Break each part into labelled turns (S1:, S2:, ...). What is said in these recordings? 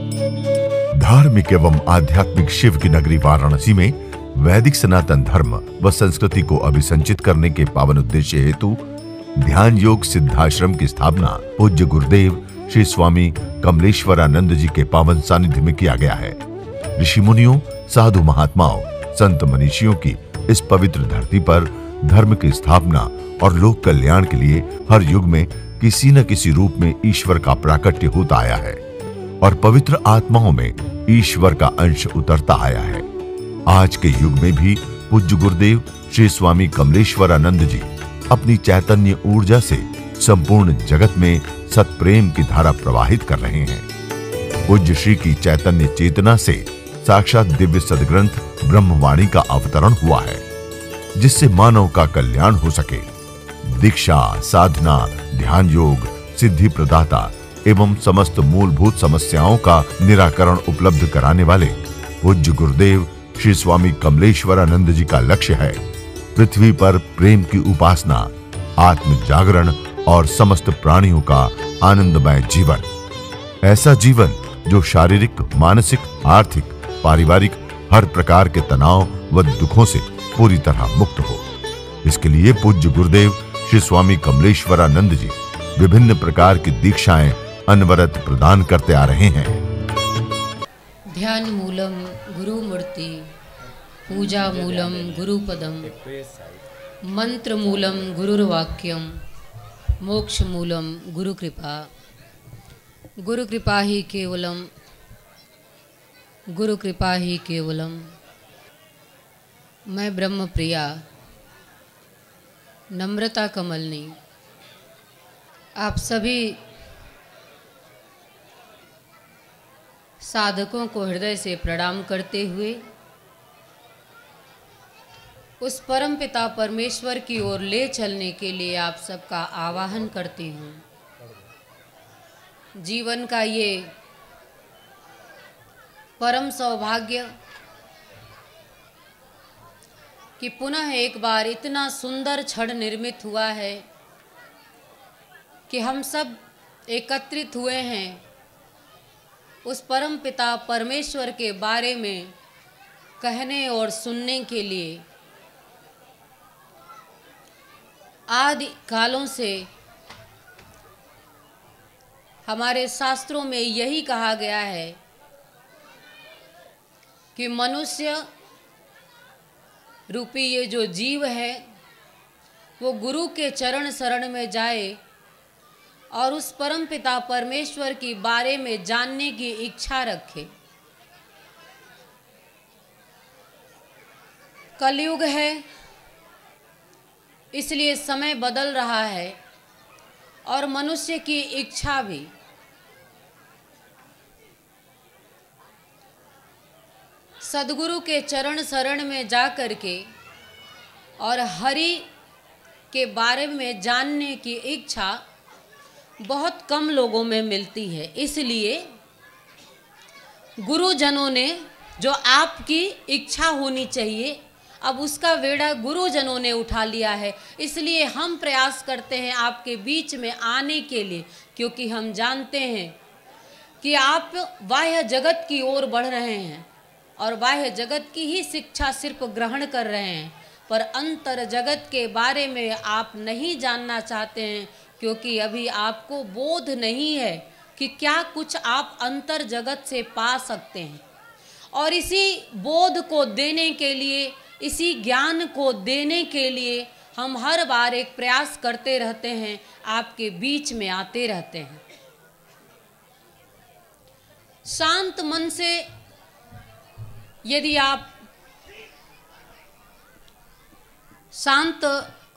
S1: धार्मिक एवं आध्यात्मिक शिव की नगरी वाराणसी में वैदिक सनातन धर्म व संस्कृति को अभिसंचित करने के पावन उद्देश्य हेतु ध्यान योग सिद्धाश्रम की स्थापना पूज्य गुरुदेव श्री स्वामी कमलेश्वरानंद जी के पावन सानिध्य में किया गया है। ऋषि मुनियों, साधु महात्माओं, संत मनीषियों की इस पवित्र धरती पर धर्म की स्थापना और लोक कल्याण के लिए हर युग में किसी न किसी रूप में ईश्वर का प्राकट्य होता आया है और पवित्र आत्माओं में ईश्वर का अंश उतरता आया है। आज के युग में भी पूज्य गुरुदेव श्री स्वामी कमलेश्वरानंद जी अपनी चैतन्य ऊर्जा से संपूर्ण जगत में सत्प्रेम की धारा प्रवाहित कर रहे हैं। पूज्य श्री की चैतन्य चेतना से साक्षात दिव्य सदग्रंथ ब्रह्मवाणी का अवतरण हुआ है, जिससे मानव का कल्याण हो सके। दीक्षा, साधना, ध्यान योग, सिद्धि प्रदाता एवं समस्त मूलभूत समस्याओं का निराकरण उपलब्ध कराने वाले पूज्य गुरुदेव श्री स्वामी कमलेश्वरानंद जी का लक्ष्य है पृथ्वी पर प्रेम की उपासना, आत्म जागरण और समस्त प्राणियों का आनंदमय जीवन। ऐसा जीवन जो शारीरिक, मानसिक, आर्थिक, पारिवारिक हर प्रकार के तनाव व दुखों से पूरी तरह मुक्त हो। इसके लिए पूज्य गुरुदेव श्री स्वामी कमलेश्वरानंद जी विभिन्न प्रकार की दीक्षाएं अनवरत प्रदान करते आ रहे हैं।
S2: ध्यान मूलम गुरु मूर्ति, पूजा मूलम गुरुपदम, मंत्र मूलम गुरुर्वाक्यम, मोक्ष मूलम गुरु कृपा। गुरु कृपा ही केवलम, गुरु कृपा ही केवलम। मैं ब्रह्म प्रिया नम्रता कमलनी आप सभी साधकों को हृदय से प्रणाम करते हुए उस परम पिता परमेश्वर की ओर ले चलने के लिए आप सबका आवाहन करती हूँ। जीवन का ये परम सौभाग्य कि पुनः एक बार इतना सुंदर क्षण निर्मित हुआ है कि हम सब एकत्रित हुए हैं उस परम पिता परमेश्वर के बारे में कहने और सुनने के लिए। आदि कालों से हमारे शास्त्रों में यही कहा गया है कि मनुष्य रूपी ये जो जीव है वो गुरु के चरण शरण में जाए और उस परम पिता परमेश्वर के बारे में जानने की इच्छा रखे। कलयुग है, इसलिए समय बदल रहा है और मनुष्य की इच्छा भी। सद्गुरु के चरण शरण में जा कर के और हरि के बारे में जानने की इच्छा बहुत कम लोगों में मिलती है। इसलिए गुरुजनों ने जो आपकी इच्छा होनी चाहिए अब उसका बेड़ा गुरुजनों ने उठा लिया है। इसलिए हम प्रयास करते हैं आपके बीच में आने के लिए, क्योंकि हम जानते हैं कि आप बाह्य जगत की ओर बढ़ रहे हैं और बाह्य जगत की ही शिक्षा सिर्फ ग्रहण कर रहे हैं, पर अंतर जगत के बारे में आप नहीं जानना चाहते हैं, क्योंकि अभी आपको बोध नहीं है कि क्या कुछ आप अंतर जगत से पा सकते हैं। और इसी बोध को देने के लिए, इसी ज्ञान को देने के लिए हम हर बार एक प्रयास करते रहते हैं, आपके बीच में आते रहते हैं। शांत मन से यदि आप शांत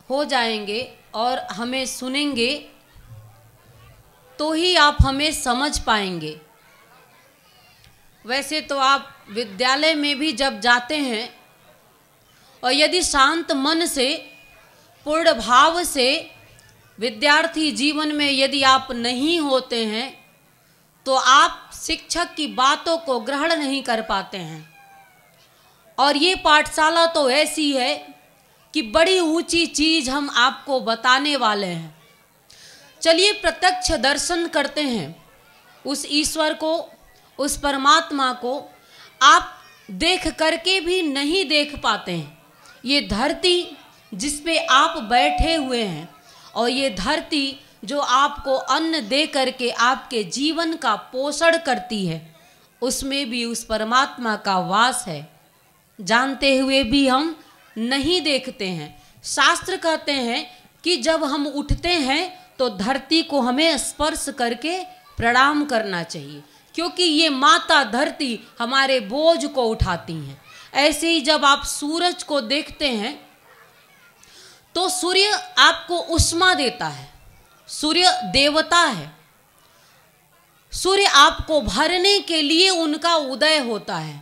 S2: हो जाएंगे और हमें सुनेंगे तो ही आप हमें समझ पाएंगे। वैसे तो आप विद्यालय में भी जब जाते हैं और यदि शांत मन से, पूर्ण भाव से विद्यार्थी जीवन में यदि आप नहीं होते हैं तो आप शिक्षक की बातों को ग्रहण नहीं कर पाते हैं। और ये पाठशाला तो ऐसी है कि बड़ी ऊंची चीज हम आपको बताने वाले हैं। चलिए प्रत्यक्ष दर्शन करते हैं उस ईश्वर को, उस परमात्मा को आप देख करके भी नहीं देख पाते हैं। ये धरती जिस पे आप बैठे हुए हैं और ये धरती जो आपको अन्न दे करके आपके जीवन का पोषण करती है, उसमें भी उस परमात्मा का वास है। जानते हुए भी हम नहीं देखते हैं। शास्त्र कहते हैं कि जब हम उठते हैं तो धरती को हमें स्पर्श करके प्रणाम करना चाहिए, क्योंकि ये माता धरती हमारे बोझ को उठाती हैं। ऐसे ही जब आप सूरज को देखते हैं तो सूर्य आपको उष्मा देता है, सूर्य देवता है। सूर्य आपको भरने के लिए उनका उदय होता है।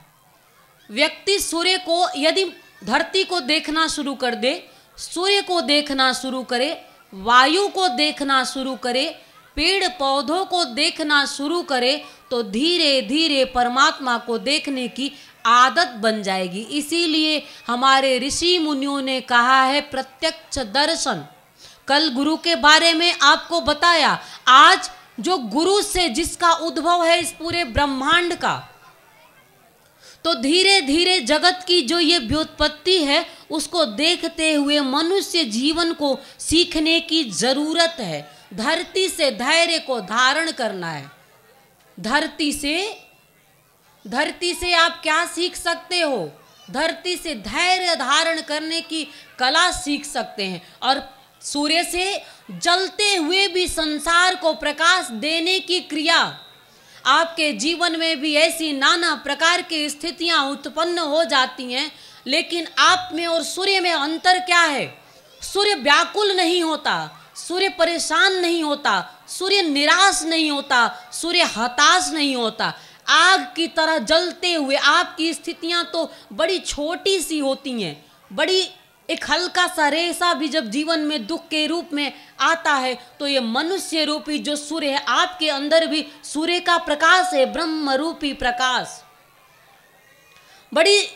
S2: व्यक्ति सूर्य को यदि धरती को देखना शुरू कर दे, सूर्य को देखना शुरू करे, वायु को देखना शुरू करे, पेड़ पौधों को देखना शुरू करे, तो धीरे धीरे परमात्मा को देखने की आदत बन जाएगी। इसीलिए हमारे ऋषि मुनियों ने कहा है प्रत्यक्ष दर्शन। कल गुरु के बारे में आपको बताया। आज जो गुरु से जिसका उद्भव है इस पूरे ब्रह्मांड का, तो धीरे धीरे जगत की जो ये व्युत्पत्ति है उसको देखते हुए मनुष्य जीवन को सीखने की जरूरत है। धरती से धैर्य को धारण करना है। धरती से आप क्या सीख सकते हो? धरती से धैर्य धारण करने की कला सीख सकते हैं। और सूर्य से जलते हुए भी संसार को प्रकाश देने की क्रिया। आपके जीवन में भी ऐसी नाना प्रकार की स्थितियां उत्पन्न हो जाती हैं, लेकिन आप में और सूर्य में अंतर क्या है? सूर्य व्याकुल नहीं होता, सूर्य परेशान नहीं होता, सूर्य निराश नहीं होता, सूर्य हताश नहीं होता। आग की तरह जलते हुए आपकी स्थितियां तो बड़ी छोटी सी होती हैं। बड़ी एक हल्का सा रेशा भी जब जीवन में दुख के रूप में आता है, तो ये मनुष्य रूपी जो सूर्य है, आपके अंदर भी सूर्य का प्रकाश है, ब्रह्म रूपी प्रकाश। बड़ी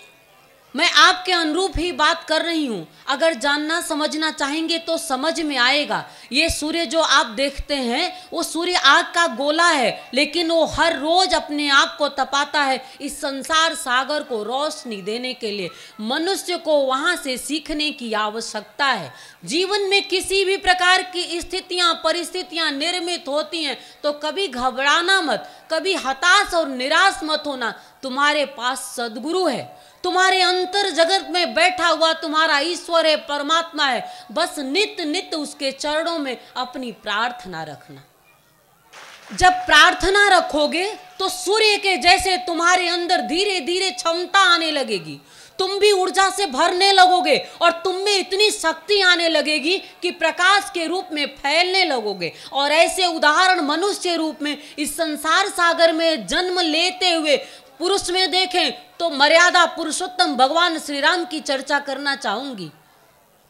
S2: मैं आपके अनुरूप ही बात कर रही हूँ। अगर जानना समझना चाहेंगे तो समझ में आएगा। ये सूर्य जो आप देखते हैं वो सूर्य आग का गोला है, लेकिन वो हर रोज अपने आप को तपाता है इस संसार सागर को रोशनी देने के लिए। मनुष्य को वहाँ से सीखने की आवश्यकता है। जीवन में किसी भी प्रकार की स्थितियाँ परिस्थितियाँ निर्मित होती हैं तो कभी घबराना मत, कभी हताश और निराश मत होना। तुम्हारे पास सद्गुरु है, तुम्हारे अंतर जगत में बैठा हुआ तुम्हारा ईश्वर है, परमात्मा है। बस नित्य नित्य उसके चरणों में अपनी प्रार्थना रखना। जब प्रार्थना रखोगे तो सूर्य के जैसे तुम्हारे अंदर धीरे धीरे क्षमता आने लगेगी। तुम भी ऊर्जा से भरने लगोगे और तुम में इतनी शक्ति आने लगेगी कि प्रकाश के रूप में फैलने लगोगे। और ऐसे उदाहरण मनुष्य रूप में इस संसार सागर में जन्म लेते हुए पुरुष में देखें तो मर्यादा पुरुषोत्तम भगवान श्री राम की चर्चा करना चाहूंगी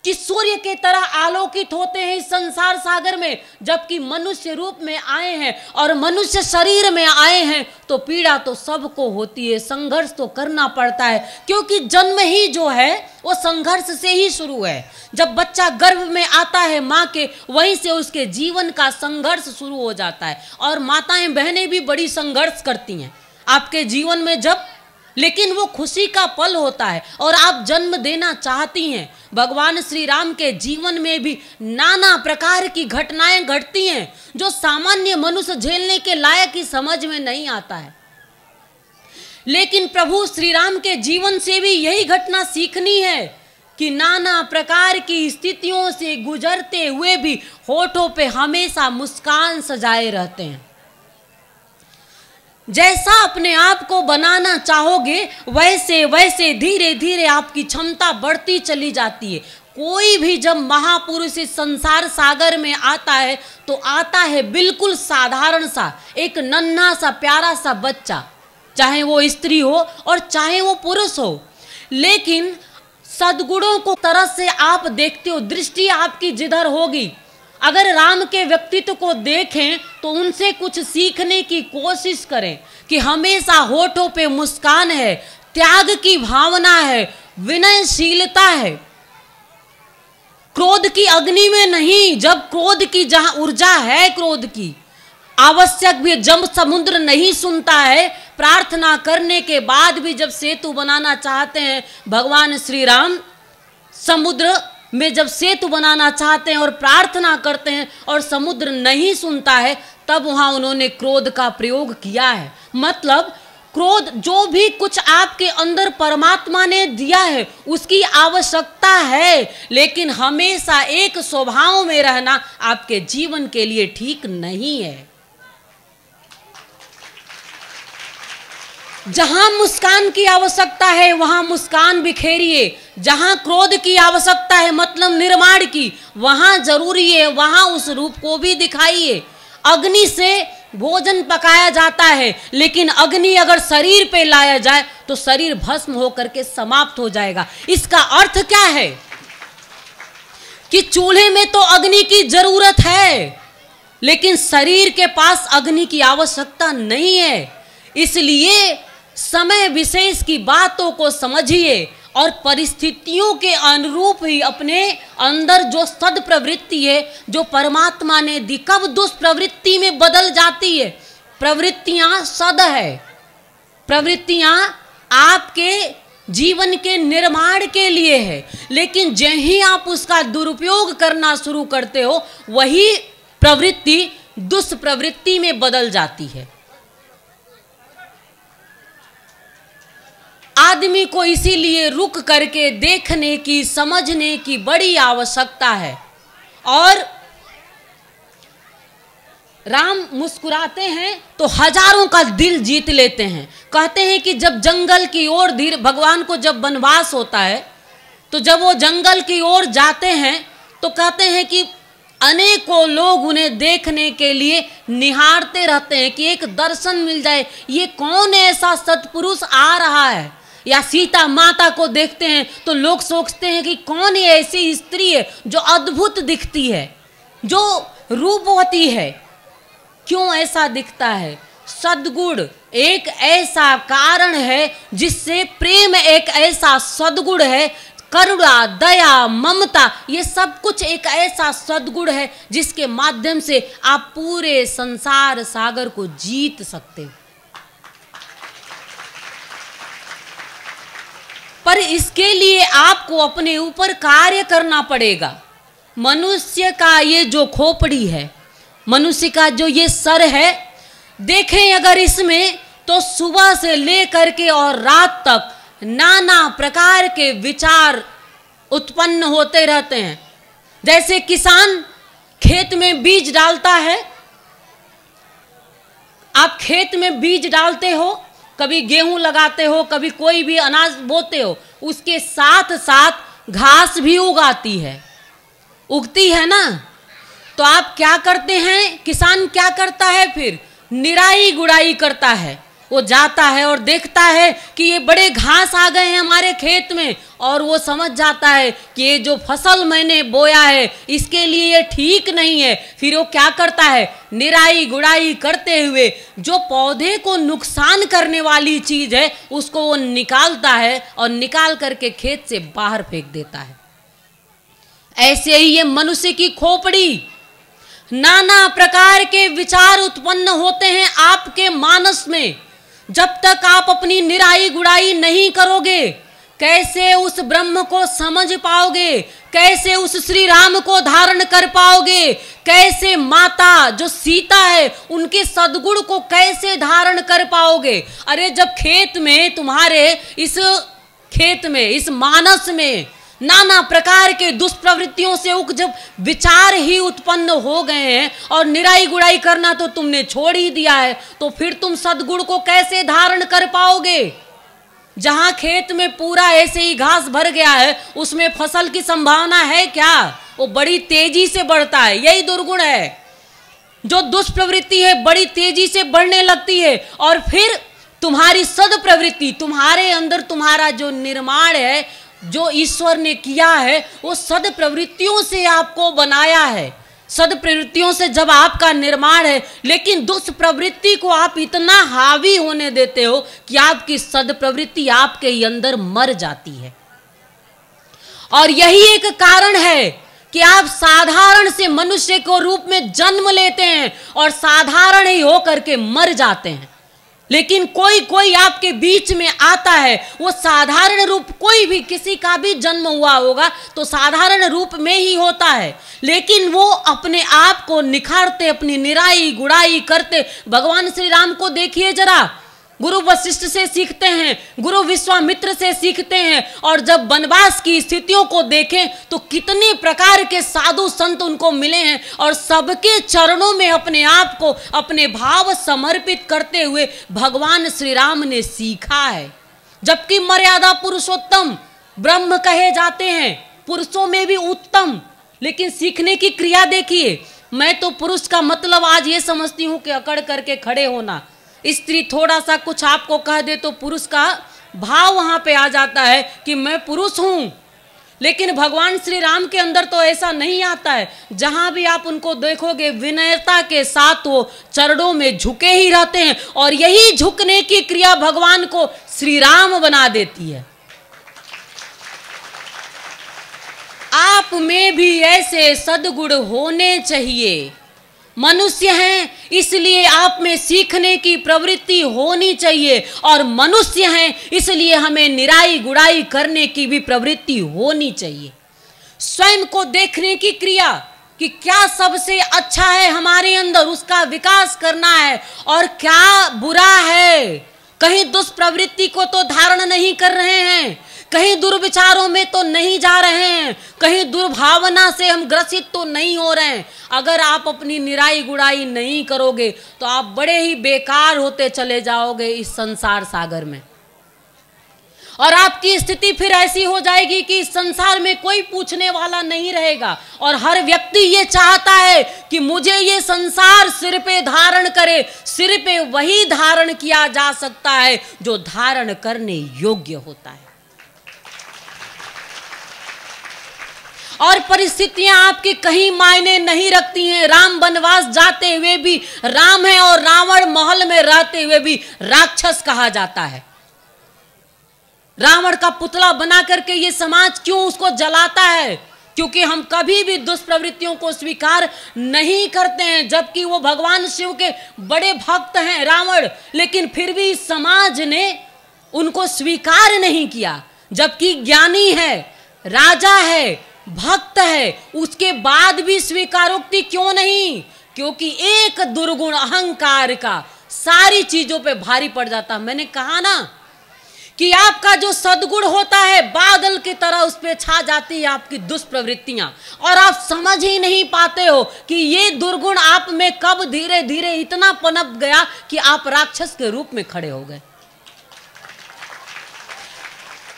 S2: कि सूर्य के तरह आलोकित होते हैं इस संसार सागर में, जबकि मनुष्य रूप में आए हैं और मनुष्य शरीर में आए हैं तो पीड़ा तो सबको होती है, संघर्ष तो करना पड़ता है, क्योंकि जन्म ही जो है वो संघर्ष से ही शुरू है। जब बच्चा गर्भ में आता है माँ के, वहीं से उसके जीवन का संघर्ष शुरू हो जाता है। और माताएं बहनें भी बड़ी संघर्ष करती हैं आपके जीवन में जब, लेकिन वो खुशी का पल होता है और आप जन्म देना चाहती हैं। भगवान श्री राम के जीवन में भी नाना प्रकार की घटनाएं घटती हैं जो सामान्य मनुष्य झेलने के लायक ही समझ में नहीं आता है, लेकिन प्रभु श्री राम के जीवन से भी यही घटना सीखनी है कि नाना प्रकार की स्थितियों से गुजरते हुए भी होठों पे हमेशा मुस्कान सजाए रहते हैं। जैसा अपने आप को बनाना चाहोगे वैसे वैसे धीरे धीरे आपकी क्षमता बढ़ती चली जाती है। कोई भी जब महापुरुष इस संसार सागर में आता है तो आता है बिल्कुल साधारण सा, एक नन्हा सा प्यारा सा बच्चा, चाहे वो स्त्री हो और चाहे वो पुरुष हो, लेकिन सद्गुणों को तरह से आप देखते हो, दृष्टि आपकी जिधर होगी। अगर राम के व्यक्तित्व को देखें तो उनसे कुछ सीखने की कोशिश करें कि हमेशा होठों पे मुस्कान है, त्याग की भावना है, विनयशीलता है, क्रोध की अग्नि में नहीं। जब क्रोध की जहां ऊर्जा है, क्रोध की आवश्यक भी, जब समुद्र नहीं सुनता है, प्रार्थना करने के बाद भी जब सेतु बनाना चाहते हैं, भगवान श्री राम समुद्र में जब सेतु बनाना चाहते हैं और प्रार्थना करते हैं और समुद्र नहीं सुनता है, तब वहां उन्होंने क्रोध का प्रयोग किया है। मतलब क्रोध, जो भी कुछ आपके अंदर परमात्मा ने दिया है उसकी आवश्यकता है, लेकिन हमेशा एक स्वभाव में रहना आपके जीवन के लिए ठीक नहीं है। जहां मुस्कान की आवश्यकता है वहां मुस्कान बिखेरिए, जहां क्रोध की आवश्यकता है मतलब निर्माण की, वहां जरूरी है वहां उस रूप को भी दिखाइए। अग्नि से भोजन पकाया जाता है, लेकिन अग्नि अगर शरीर पे लाया जाए तो शरीर भस्म होकर के समाप्त हो जाएगा। इसका अर्थ क्या है कि चूल्हे में तो अग्नि की जरूरत है, लेकिन शरीर के पास अग्नि की आवश्यकता नहीं है। इसलिए समय विशेष की बातों को समझिए और परिस्थितियों के अनुरूप ही अपने अंदर जो सद प्रवृत्ति है, जो परमात्मा ने दी, कब दुष्प्रवृत्ति में बदल जाती है। प्रवृत्तियां सद है, प्रवृत्तियां आपके जीवन के निर्माण के लिए है, लेकिन जैसे ही आप उसका दुरुपयोग करना शुरू करते हो वही प्रवृत्ति दुष्प्रवृत्ति में बदल जाती है। आदमी को इसीलिए रुक करके देखने की, समझने की बड़ी आवश्यकता है। और राम मुस्कुराते हैं तो हजारों का दिल जीत लेते हैं। कहते हैं कि जब जंगल की ओर धीरे भगवान को जब वनवास होता है तो जब वो जंगल की ओर जाते हैं तो कहते हैं कि अनेकों लोग उन्हें देखने के लिए निहारते रहते हैं कि एक दर्शन मिल जाए, ये कौन ऐसा सत्पुरुष आ रहा है। या सीता माता को देखते हैं तो लोग सोचते हैं कि कौन ये ऐसी स्त्री है जो अद्भुत दिखती है, जो रूपवती है। क्यों ऐसा दिखता है? सद्गुण एक ऐसा कारण है जिससे प्रेम एक ऐसा सद्गुण है, करुणा, दया, ममता, ये सब कुछ एक ऐसा सद्गुण है जिसके माध्यम से आप पूरे संसार सागर को जीत सकते हो। पर इसके लिए आपको अपने ऊपर कार्य करना पड़ेगा। मनुष्य का ये जो खोपड़ी है, मनुष्य का जो ये सर है, देखें अगर इसमें तो सुबह से लेकर के और रात तक नाना प्रकार के विचार उत्पन्न होते रहते हैं। जैसे किसान खेत में बीज डालता है, आप खेत में बीज डालते हो, कभी गेहूं लगाते हो, कभी कोई भी अनाज बोते हो, उसके साथ साथ घास भी उगाती है, उगती है ना। तो आप क्या करते हैं, किसान क्या करता है, फिर निराई गुड़ाई करता है। वो जाता है और देखता है कि ये बड़े घास आ गए हैं हमारे खेत में, और वो समझ जाता है कि ये जो फसल मैंने बोया है इसके लिए ये ठीक नहीं है। फिर वो क्या करता है, निराई गुड़ाई करते हुए जो पौधे को नुकसान करने वाली चीज है उसको वो निकालता है और निकाल करके खेत से बाहर फेंक देता है। ऐसे ही ये मनुष्य की खोपड़ी, नाना प्रकार के विचार उत्पन्न होते हैं आपके मानस में। जब तक आप अपनी निराई गुड़ाई नहीं करोगे, कैसे उस ब्रह्म को समझ पाओगे, कैसे उस श्री राम को धारण कर पाओगे, कैसे माता जो सीता है उनके सद्गुण को कैसे धारण कर पाओगे। अरे जब खेत में तुम्हारे इस खेत में, इस मानस में नाना प्रकार के दुष्प्रवृत्तियों से जब विचार ही उत्पन्न हो गए हैं और निराई गुड़ाई करना तो तुमने छोड़ ही दिया है, तो फिर तुम सद्गुण को कैसे धारण कर पाओगे। जहां खेत में पूरा ऐसे ही घास भर गया है उसमें फसल की संभावना है क्या? वो बड़ी तेजी से बढ़ता है। यही दुर्गुण है, जो दुष्प्रवृत्ति है बड़ी तेजी से बढ़ने लगती है, और फिर तुम्हारी सद प्रवृत्ति, तुम्हारे अंदर तुम्हारा जो निर्माण है, जो ईश्वर ने किया है, वो सद प्रवृत्तियों से आपको बनाया है। सद प्रवृत्तियों से जब आपका निर्माण है, लेकिन दुष्प्रवृत्ति को आप इतना हावी होने देते हो कि आपकी सद प्रवृत्ति आपके ही अंदर मर जाती है। और यही एक कारण है कि आप साधारण से मनुष्य को रूप में जन्म लेते हैं और साधारण ही होकर के मर जाते हैं। लेकिन कोई कोई आपके बीच में आता है, वो साधारण रूप, कोई भी किसी का भी जन्म हुआ होगा तो साधारण रूप में ही होता है, लेकिन वो अपने आप को निखारते, अपनी निराई गुड़ाई करते। भगवान श्री राम को देखिए जरा, गुरु वशिष्ठ से सीखते हैं, गुरु विश्वामित्र से सीखते हैं, और जब वनवास की स्थितियों को देखें तो कितने प्रकार के साधु संत उनको मिले हैं, और सबके चरणों में अपने आप को, अपने भाव समर्पित करते हुए भगवान श्री राम ने सीखा है। जबकि मर्यादा पुरुषोत्तम ब्रह्म कहे जाते हैं, पुरुषों में भी उत्तम, लेकिन सीखने की क्रिया देखिए। मैं तो पुरुष का मतलब आज ये समझती हूं कि अकड़ करके खड़े होना। स्त्री थोड़ा सा कुछ आपको कह दे तो पुरुष का भाव वहां पे आ जाता है कि मैं पुरुष हूं, लेकिन भगवान श्री राम के अंदर तो ऐसा नहीं आता है। जहां भी आप उनको देखोगे विनयता के साथ वो चरणों में झुके ही रहते हैं, और यही झुकने की क्रिया भगवान को श्री राम बना देती है। आप में भी ऐसे सद्गुण होने चाहिए। मनुष्य हैं इसलिए आप में सीखने की प्रवृत्ति होनी चाहिए, और मनुष्य हैं इसलिए हमें निराई गुड़ाई करने की भी प्रवृत्ति होनी चाहिए। स्वयं को देखने की क्रिया कि क्या सबसे अच्छा है हमारे अंदर, उसका विकास करना है, और क्या बुरा है। कहीं दुष्प्रवृत्ति को तो धारण नहीं कर रहे हैं, कहीं दुर्विचारों में तो नहीं जा रहे हैं, कहीं दुर्भावना से हम ग्रसित तो नहीं हो रहे हैं। अगर आप अपनी निराई गुड़ाई नहीं करोगे तो आप बड़े ही बेकार होते चले जाओगे इस संसार सागर में, और आपकी स्थिति फिर ऐसी हो जाएगी कि इस संसार में कोई पूछने वाला नहीं रहेगा, और हर व्यक्ति ये चाहता है कि मुझे ये संसार सिर पे धारण करे। सिर पे वही धारण किया जा सकता है जो धारण करने योग्य होता है। और परिस्थितियां आपकी कहीं मायने नहीं रखती हैं। राम वनवास जाते हुए भी राम है, और रावण महल में रहते हुए भी राक्षस कहा जाता है। रावण का पुतला बना करके ये समाज क्यों उसको जलाता है? क्योंकि हम कभी भी दुष्प्रवृत्तियों को स्वीकार नहीं करते हैं, जबकि वो भगवान शिव के बड़े भक्त हैं रावण, लेकिन फिर भी समाज ने उनको स्वीकार नहीं किया। जबकि ज्ञानी है, राजा है, भक्त है, उसके बाद भी स्वीकारोक्ति क्यों नहीं? क्योंकि एक दुर्गुण अहंकार का सारी चीजों पे भारी पड़ जाता। मैंने कहा ना कि आपका जो सद्गुण होता है बादल की तरह उस पे छा जाती है आपकी दुष्प्रवृत्तियां, और आप समझ ही नहीं पाते हो कि ये दुर्गुण आप में कब धीरे धीरे इतना पनप गया कि आप राक्षस के रूप में खड़े हो गए।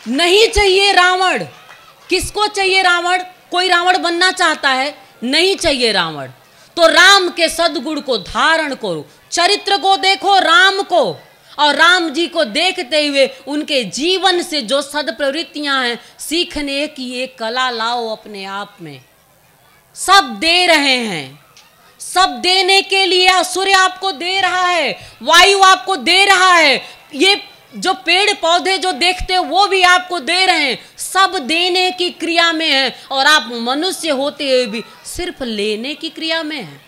S2: नहीं चाहिए रावण। किसको चाहिए रावण? कोई रावण बनना चाहता है? नहीं चाहिए रावण। तो राम के सद्गुण को धारण करो, चरित्र को देखो राम को, और राम जी को देखते हुए उनके जीवन से जो सद्प्रवृत्तियां हैं सीखने की एक कला लाओ अपने आप में। सब दे रहे हैं, सब देने के लिए सूर्य आपको दे रहा है, वायु आपको दे रहा है, ये जो पेड़ पौधे जो देखते हो वो भी आपको दे रहे हैं। सब देने की क्रिया में है, और आप मनुष्य होते हुए भी सिर्फ लेने की क्रिया में है।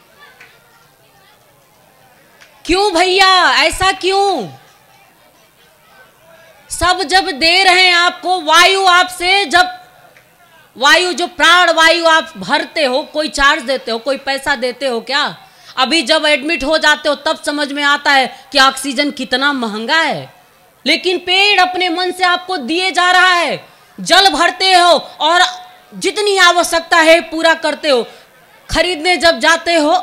S2: क्यों भैया, ऐसा क्यों? सब जब दे रहे हैं आपको, वायु आपसे, जब वायु जो प्राण वायु आप भरते हो, कोई चार्ज देते हो, कोई पैसा देते हो क्या? अभी जब एडमिट हो जाते हो तब समझ में आता है कि ऑक्सीजन कितना महंगा है, लेकिन पेड़ अपने मन से आपको दिए जा रहा है। जल भरते हो और जितनी आवश्यकता है पूरा करते हो। खरीदने जब जाते हो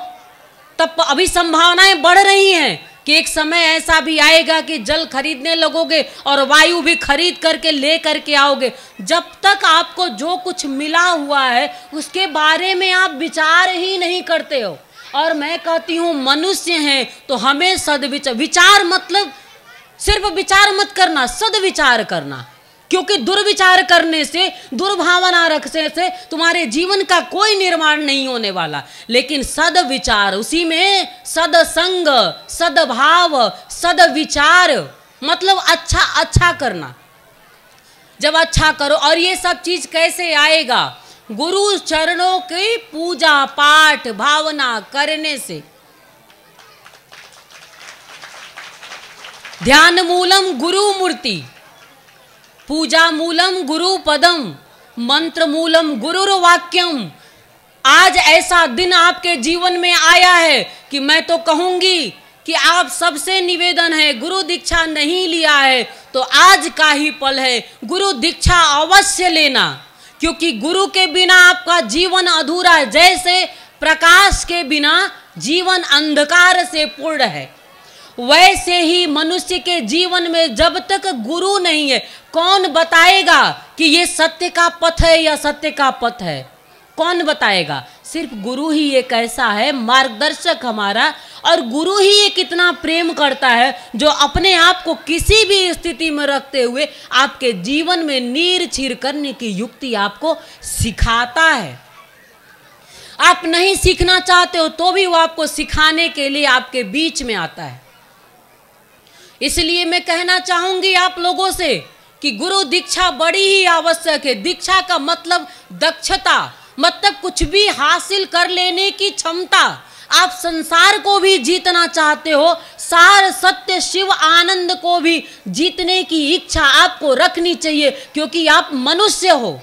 S2: तब अभी संभावनाएं बढ़ रही हैं कि एक समय ऐसा भी आएगा कि जल खरीदने लगोगे और वायु भी खरीद करके ले करके आओगे। जब तक आपको जो कुछ मिला हुआ है उसके बारे में आप विचार ही नहीं करते हो। और मैं कहती हूँ मनुष्य हैं तो हमें विचार मतलब सिर्फ विचार मत करना, सदविचार करना, क्योंकि दुर्विचार करने से, दुर्भावना रखने से तुम्हारे जीवन का कोई निर्माण नहीं होने वाला। लेकिन सदविचार, उसी में सदसंग, सदभाव, सदविचार मतलब अच्छा अच्छा करना। जब अच्छा करो, और ये सब चीज कैसे आएगा? गुरु चरणों की पूजा पाठ भावना करने से। ध्यान मूलम गुरु मूर्ति, पूजा मूलम गुरु पदम, मंत्र मूलम गुरुर्वाक्यम। आज ऐसा दिन आपके जीवन में आया है कि मैं तो कहूंगी कि आप सबसे निवेदन है, गुरु दीक्षा नहीं लिया है तो आज का ही पल है, गुरु दीक्षा अवश्य लेना, क्योंकि गुरु के बिना आपका जीवन अधूरा है। जैसे प्रकाश के बिना जीवन अंधकार से पूर्ण है, वैसे ही मनुष्य के जीवन में जब तक गुरु नहीं है, कौन बताएगा कि ये सत्य का पथ है या सत्य का पथ है? कौन बताएगा? सिर्फ गुरु ही एक ऐसा है मार्गदर्शक हमारा, और गुरु ही एक इतना प्रेम करता है जो अपने आप को किसी भी स्थिति में रखते हुए आपके जीवन में नीर चीर करने की युक्ति आपको सिखाता है। आप नहीं सीखना चाहते हो तो भी वो आपको सिखाने के लिए आपके बीच में आता है। इसलिए मैं कहना चाहूंगी आप लोगों से कि गुरु दीक्षा बड़ी ही आवश्यक है। दीक्षा का मतलब दक्षता, मतलब कुछ भी हासिल कर लेने की क्षमता। आप संसार को भी जीतना चाहते हो, सार सत्य शिव आनंद को भी जीतने की इच्छा आपको रखनी चाहिए, क्योंकि आप मनुष्य हो।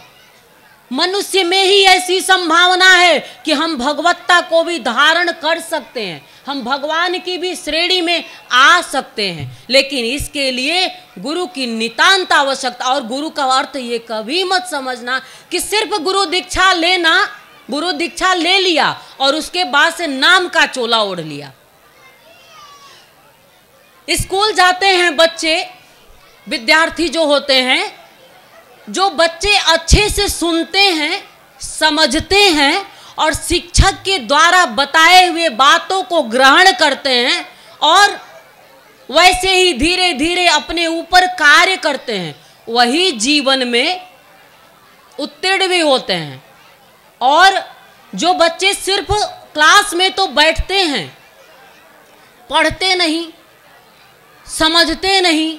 S2: मनुष्य में ही ऐसी संभावना है कि हम भगवत्ता को भी धारण कर सकते हैं, हम भगवान की भी श्रेणी में आ सकते हैं। लेकिन इसके लिए गुरु की नितांत आवश्यकता। और गुरु का अर्थ ये कभी मत समझना कि सिर्फ गुरु दीक्षा लेना, गुरु दीक्षा ले लिया और उसके बाद से नाम का चोला ओढ़ लिया। स्कूल जाते हैं बच्चे, विद्यार्थी जो होते हैं, जो बच्चे अच्छे से सुनते हैं, समझते हैं और शिक्षक के द्वारा बताए हुए बातों को ग्रहण करते हैं और वैसे ही धीरे धीरे अपने ऊपर कार्य करते हैं, वही जीवन में उत्तीर्ण भी होते हैं। और जो बच्चे सिर्फ क्लास में तो बैठते हैं, पढ़ते नहीं, समझते नहीं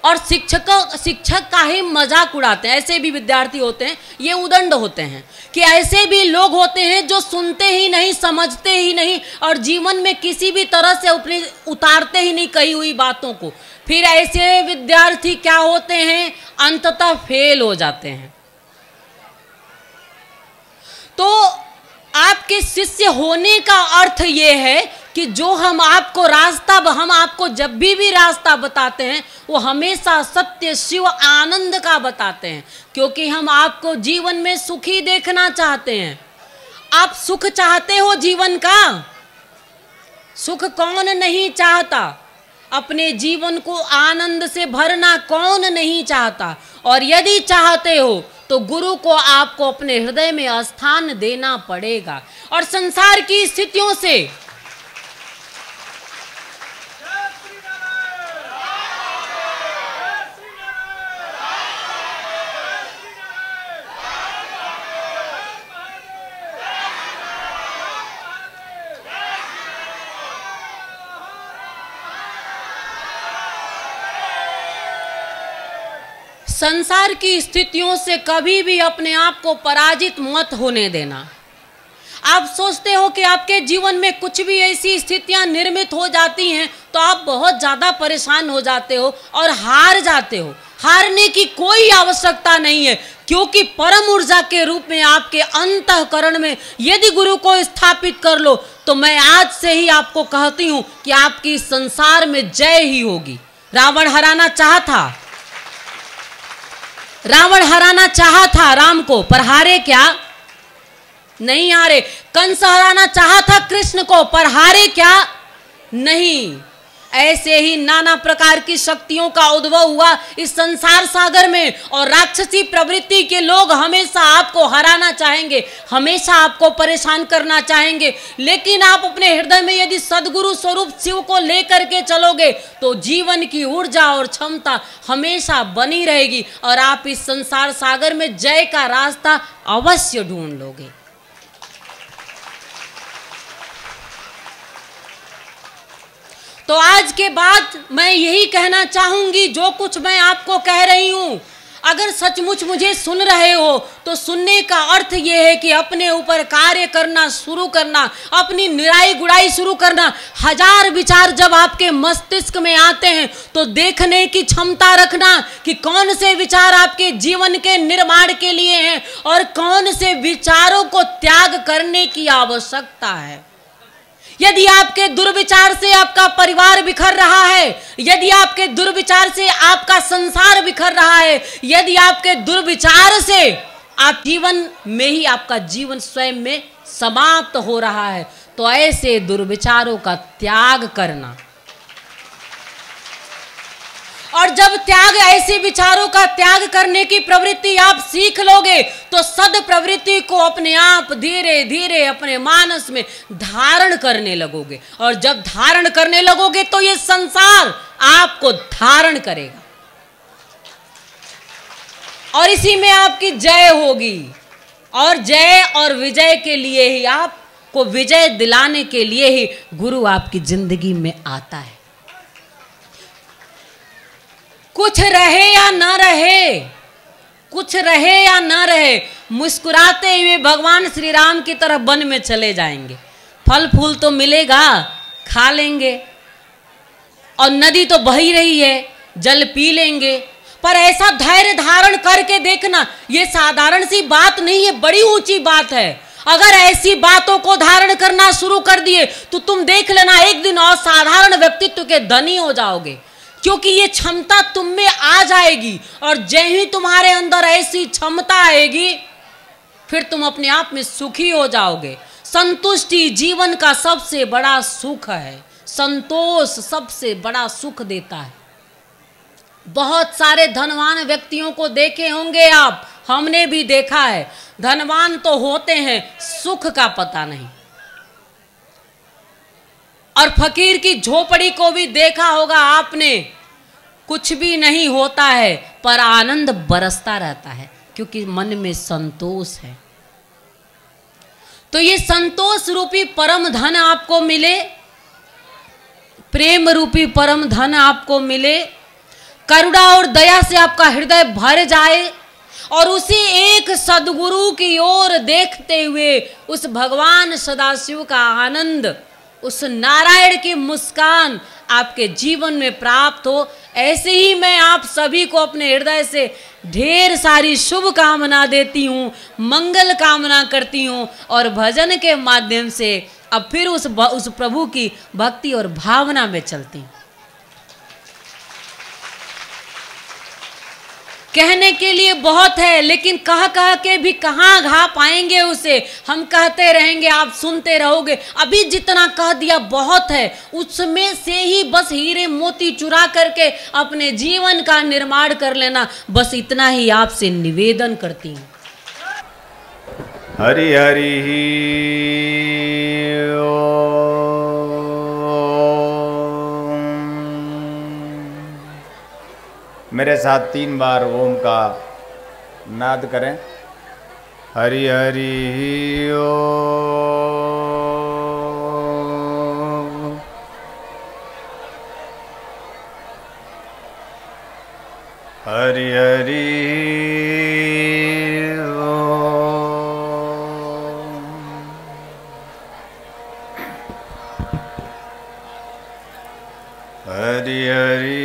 S2: और शिक्षक का ही मजाक उड़ाते हैं, ऐसे भी विद्यार्थी होते हैं। ये उदंड होते हैं कि ऐसे भी लोग होते हैं जो सुनते ही नहीं, समझते ही नहीं और जीवन में किसी भी तरह से अपने उतारते ही नहीं कही हुई बातों को। फिर ऐसे विद्यार्थी क्या होते हैं? अंततः फेल हो जाते हैं। तो आपके शिष्य होने का अर्थ ये है कि जो हम आपको जब भी रास्ता बताते हैं वो हमेशा सत्य शिव आनंद का बताते हैं, क्योंकि हम आपको जीवन में सुखी देखना चाहते हैं। आप सुख चाहते हो जीवन का? सुख कौन नहीं चाहता? अपने जीवन को आनंद से भरना कौन नहीं चाहता? और यदि चाहते हो तो गुरु को आपको अपने हृदय में स्थान देना पड़ेगा। और संसार की स्थितियों से संसार की स्थितियों से कभी भी अपने आप को पराजित मत होने देना। आप सोचते हो कि आपके जीवन में कुछ भी ऐसी स्थितियां निर्मित हो जाती हैं तो आप बहुत ज़्यादा परेशान हो जाते हो और हार जाते हो। हारने की कोई आवश्यकता नहीं है, क्योंकि परम ऊर्जा के रूप में आपके अंतःकरण में यदि गुरु को स्थापित कर लो तो मैं आज से ही आपको कहती हूँ कि आपकी संसार में जय ही होगी। रावण हराना चाहा था राम को, पर हारे क्या? नहीं हारे। कंस हराना चाहा था कृष्ण को, पर हारे क्या? नहीं। ऐसे ही नाना प्रकार की शक्तियों का उद्भव हुआ इस संसार सागर में, और राक्षसी प्रवृत्ति के लोग हमेशा आपको हराना चाहेंगे, हमेशा आपको परेशान करना चाहेंगे। लेकिन आप अपने हृदय में यदि सद्गुरु स्वरूप शिव को लेकर के चलोगे तो जीवन की ऊर्जा और क्षमता हमेशा बनी रहेगी और आप इस संसार सागर में जय का रास्ता अवश्य ढूंढ लोगे। तो आज के बाद मैं यही कहना चाहूंगी, जो कुछ मैं आपको कह रही हूं अगर सचमुच मुझे सुन रहे हो तो सुनने का अर्थ यह है कि अपने ऊपर कार्य करना शुरू करना, अपनी निराई गुड़ाई शुरू करना। हजार विचार जब आपके मस्तिष्क में आते हैं तो देखने की क्षमता रखना कि कौन से विचार आपके जीवन के निर्माण के लिए हैं और कौन से विचारों को त्याग करने की आवश्यकता है। यदि आपके दुर्विचार से आपका परिवार बिखर रहा है, यदि आपके दुर्विचार से आपका संसार बिखर रहा है, यदि आपके दुर्विचार से आप जीवन में ही आपका जीवन स्वयं में समाप्त हो रहा है, तो ऐसे दुर्विचारों का त्याग करना। और जब त्याग, ऐसे विचारों का त्याग करने की प्रवृत्ति आप सीख लोगे तो सद प्रवृत्ति को अपने आप धीरे धीरे अपने मानस में धारण करने लगोगे। और जब धारण करने लगोगे तो ये संसार आपको धारण करेगा और इसी में आपकी जय होगी। और जय और विजय के लिए ही, आपको विजय दिलाने के लिए ही गुरु आपकी जिंदगी में आता है। कुछ रहे या ना रहे, कुछ रहे या ना रहे, मुस्कुराते हुए भगवान श्री राम की तरफ वन में चले जाएंगे। फल फूल तो मिलेगा, खा लेंगे, और नदी तो बह ही रही है, जल पी लेंगे। पर ऐसा धैर्य धारण करके देखना, ये साधारण सी बात नहीं है, बड़ी ऊंची बात है। अगर ऐसी बातों को धारण करना शुरू कर दिए तो तुम देख लेना, एक दिन असाधारण व्यक्तित्व के धनी हो जाओगे, क्योंकि ये क्षमता तुम में आ जाएगी। और जय ही तुम्हारे अंदर ऐसी क्षमता आएगी, फिर तुम अपने आप में सुखी हो जाओगे। संतुष्टि जीवन का सबसे बड़ा सुख है, संतोष सबसे बड़ा सुख देता है। बहुत सारे धनवान व्यक्तियों को देखे होंगे आप, हमने भी देखा है, धनवान तो होते हैं, सुख का पता नहीं। और फकीर की झोपड़ी को भी देखा होगा आपने, कुछ भी नहीं होता है पर आनंद बरसता रहता है, क्योंकि मन में संतोष है। तो ये संतोष रूपी परम धन आपको मिले, प्रेम रूपी परम धन आपको मिले, करुणा और दया से आपका हृदय भर जाए, और उसी एक सदगुरु की ओर देखते हुए उस भगवान सदाशिव का आनंद, उस नारायण की मुस्कान आपके जीवन में प्राप्त हो। ऐसे ही मैं आप सभी को अपने हृदय से ढेर सारी शुभ कामना देती हूँ, मंगल कामना करती हूँ, और भजन के माध्यम से अब फिर उस प्रभु की भक्ति और भावना में चलती हूँ। कहने के लिए बहुत है, लेकिन कह कह के भी कहाँ घा पाएंगे उसे। हम कहते रहेंगे, आप सुनते रहोगे। अभी जितना कह दिया बहुत है, उसमें से ही बस हीरे मोती चुरा करके अपने जीवन का निर्माण कर लेना, बस इतना ही आपसे निवेदन करती हूँ।
S3: हरि हरि मेरे साथ 3 बार ओम का नाद करें। हरि हरि ओम, हरि हरि ओम, हरि हरि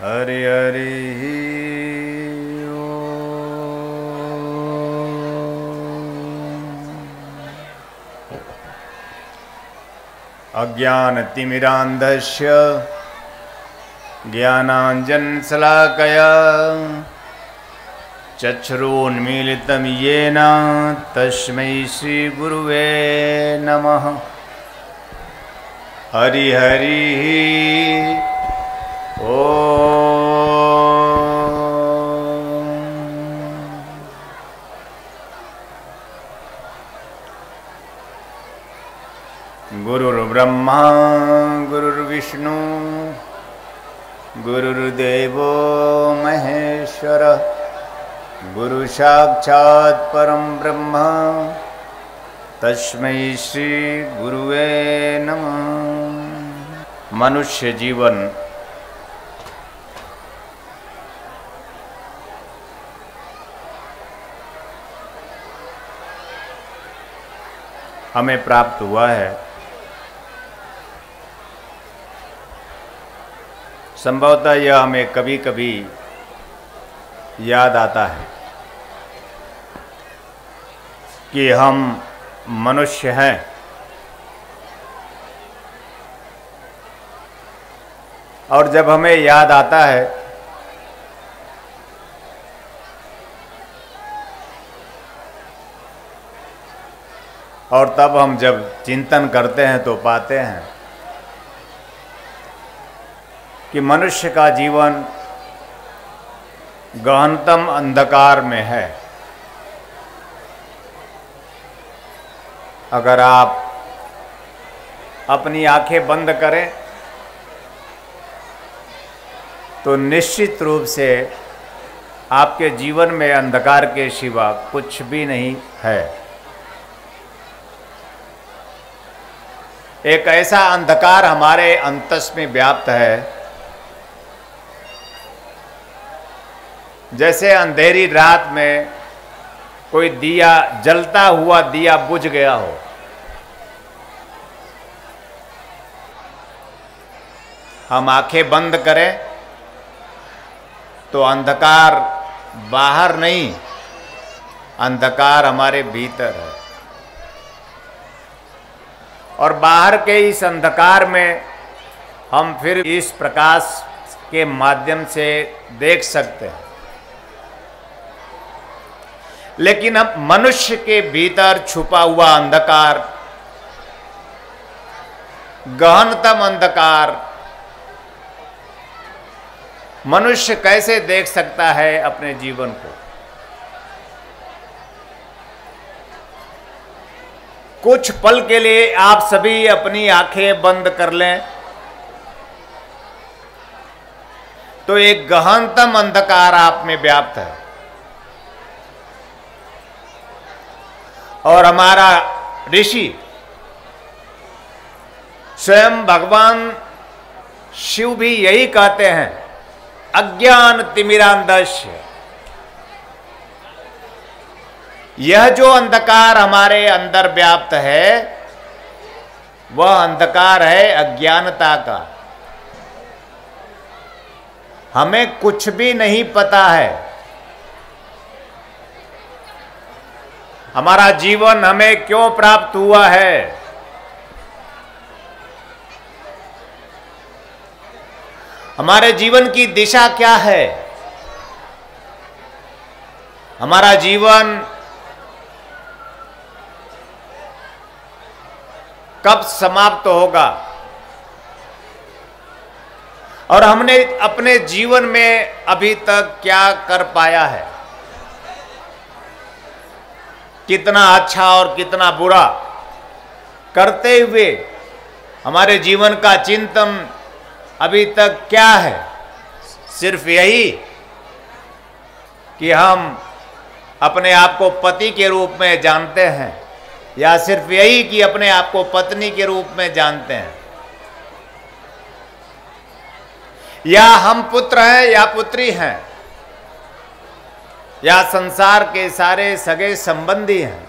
S3: हरि हरि अज्ञानतिमिरान्धस्य ज्ञानाञ्जनशलाकया चक्षुरुन्मीलितं येन तस्मै श्रीगुरुवे नमः। हरि हरि गुरुर्ब्रह्मा गुरुर्विष्णु गुरुर्देवो महेश्वरः गुरु साक्षात् परम ब्रह्म तस्मै श्री गुरुवे नमः। मनुष्य जीवन हमें प्राप्त हुआ है, संभवतः यह हमें कभी कभी याद आता है कि हम मनुष्य हैं और जब हमें याद आता है और तब हम जब चिंतन करते हैं तो पाते हैं कि मनुष्य का जीवन गहनतम अंधकार में है। अगर आप अपनी आंखें बंद करें तो निश्चित रूप से आपके जीवन में अंधकार के सिवा कुछ भी नहीं है। एक ऐसा अंधकार हमारे अंतस में व्याप्त है जैसे अंधेरी रात में कोई दिया, जलता हुआ दिया बुझ गया हो। हम आंखें बंद करें तो अंधकार बाहर नहीं, अंधकार हमारे भीतर है और बाहर के इस अंधकार में हम फिर इस प्रकाश के माध्यम से देख सकते हैं। लेकिन अब मनुष्य के भीतर छुपा हुआ अंधकार, गहनतम अंधकार, मनुष्य कैसे देख सकता है अपने जीवन को? कुछ पल के लिए आप सभी अपनी आंखें बंद कर लें तो एक गहनतम अंधकार आप में व्याप्त है और हमारा ऋषि स्वयं भगवान शिव भी यही कहते हैं, अज्ञान तिमिरांधस्य। यह जो अंधकार हमारे अंदर व्याप्त है वह अंधकार है अज्ञानता का। हमें कुछ भी नहीं पता है। हमारा जीवन हमें क्यों प्राप्त हुआ है, हमारे जीवन की दिशा क्या है, हमारा जीवन कब समाप्त होगा और हमने अपने जीवन में अभी तक क्या कर पाया है, कितना अच्छा और कितना बुरा करते हुए हमारे जीवन का चिंतन अभी तक क्या है? सिर्फ यही कि हम अपने आप को पति के रूप में जानते हैं या सिर्फ यही कि अपने आप को पत्नी के रूप में जानते हैं, या हम पुत्र हैं या पुत्री हैं या संसार के सारे सगे संबंधी हैं।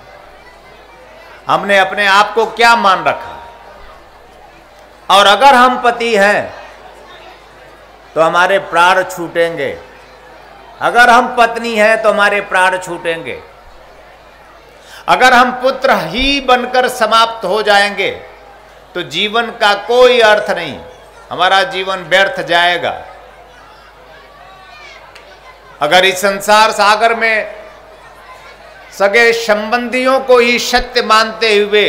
S3: हमने अपने आप को क्या मान रखा? और अगर हम पति हैं तो हमारे प्राण छूटेंगे, अगर हम पत्नी हैं तो हमारे प्राण छूटेंगे, अगर हम पुत्र ही बनकर समाप्त हो जाएंगे तो जीवन का कोई अर्थ नहीं, हमारा जीवन व्यर्थ जाएगा। अगर इस संसार सागर में सगे संबंधियों को ही सत्य मानते हुए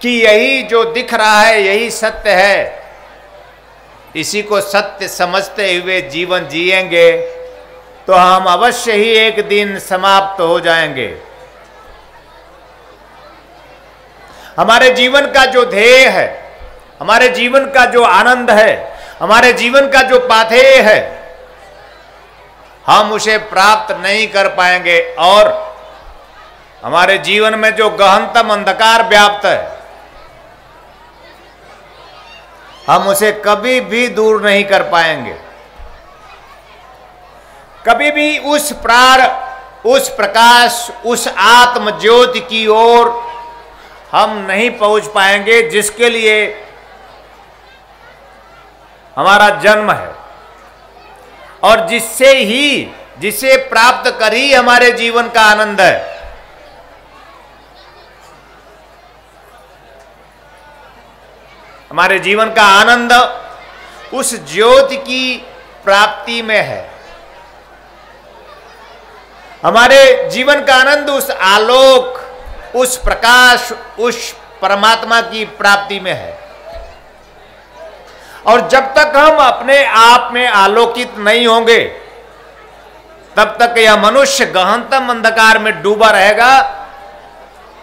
S3: कि यही जो दिख रहा है यही सत्य है, इसी को सत्य समझते हुए जीवन जिएंगे तो हम अवश्य ही एक दिन समाप्त हो जाएंगे। हमारे जीवन का जो ध्येय है, हमारे जीवन का जो आनंद है, हमारे जीवन का जो पाथेय है, हम उसे प्राप्त नहीं कर पाएंगे और हमारे जीवन में जो गहनतम अंधकार व्याप्त है, हम उसे कभी भी दूर नहीं कर पाएंगे। कभी भी उस उस प्रकाश, उस आत्म ज्योति की ओर हम नहीं पहुंच पाएंगे जिसके लिए हमारा जन्म है, और जिसे प्राप्त कर ही हमारे जीवन का आनंद है। हमारे जीवन का आनंद उस ज्योति की प्राप्ति में है। हमारे जीवन का आनंद उस आलोक, उस प्रकाश, उस परमात्मा की प्राप्ति में है। और जब तक हम अपने आप में आलोकित नहीं होंगे, तब तक यह मनुष्य गहनतम अंधकार में डूबा रहेगा।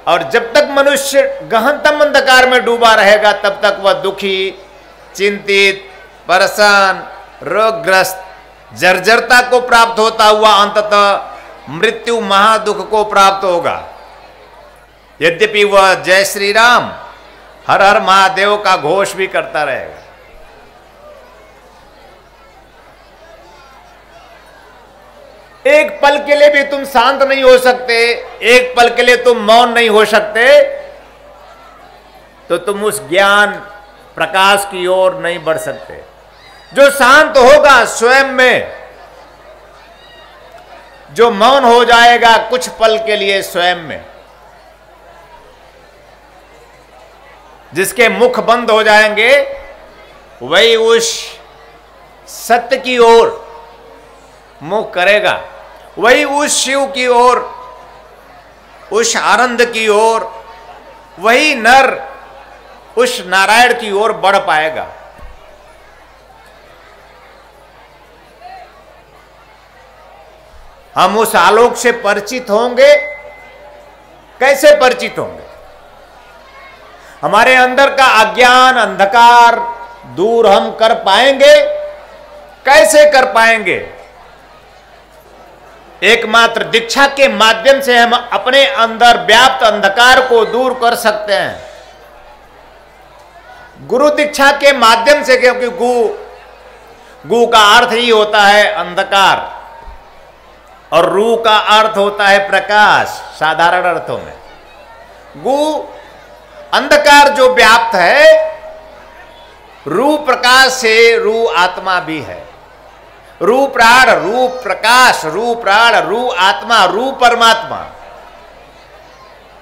S3: और जब तक मनुष्य गहनतम अंधकार में डूबा रहेगा, तब तक वह दुखी, चिंतित, परेशान, रोगग्रस्त, जर्जरता को प्राप्त होता हुआ अंततः मृत्यु महादुख को प्राप्त होगा। यद्यपि वह जय श्री राम, हर हर महादेव का घोष भी करता रहेगा। एक पल के लिए भी तुम शांत नहीं हो सकते, एक पल के लिए तुम मौन नहीं हो सकते, तो तुम उस ज्ञान प्रकाश की ओर नहीं बढ़ सकते। जो शांत होगा स्वयं में, जो मौन हो जाएगा कुछ पल के लिए स्वयं में, जिसके मुख बंद हो जाएंगे, वही उस सत्य की ओर मुख करेगा, वही उस शिव की ओर, उस आनंद की ओर, वही नर उस नारायण की ओर बढ़ पाएगा। हम उस आलोक से परिचित होंगे। कैसे परिचित होंगे? हमारे अंदर का अज्ञान, अंधकार दूर हम कर पाएंगे। कैसे कर पाएंगे? एकमात्र दीक्षा के माध्यम से हम अपने अंदर व्याप्त अंधकार को दूर कर सकते हैं। गुरु दीक्षा के माध्यम से, क्योंकि गु का अर्थ ही होता है अंधकार और रू का अर्थ होता है प्रकाश। साधारण अर्थों में गु अंधकार जो व्याप्त है, रू प्रकाश से रू आत्मा भी है। रू प्राण, रू प्रकाश, रू प्राण, रू आत्मा, रू परमात्मा,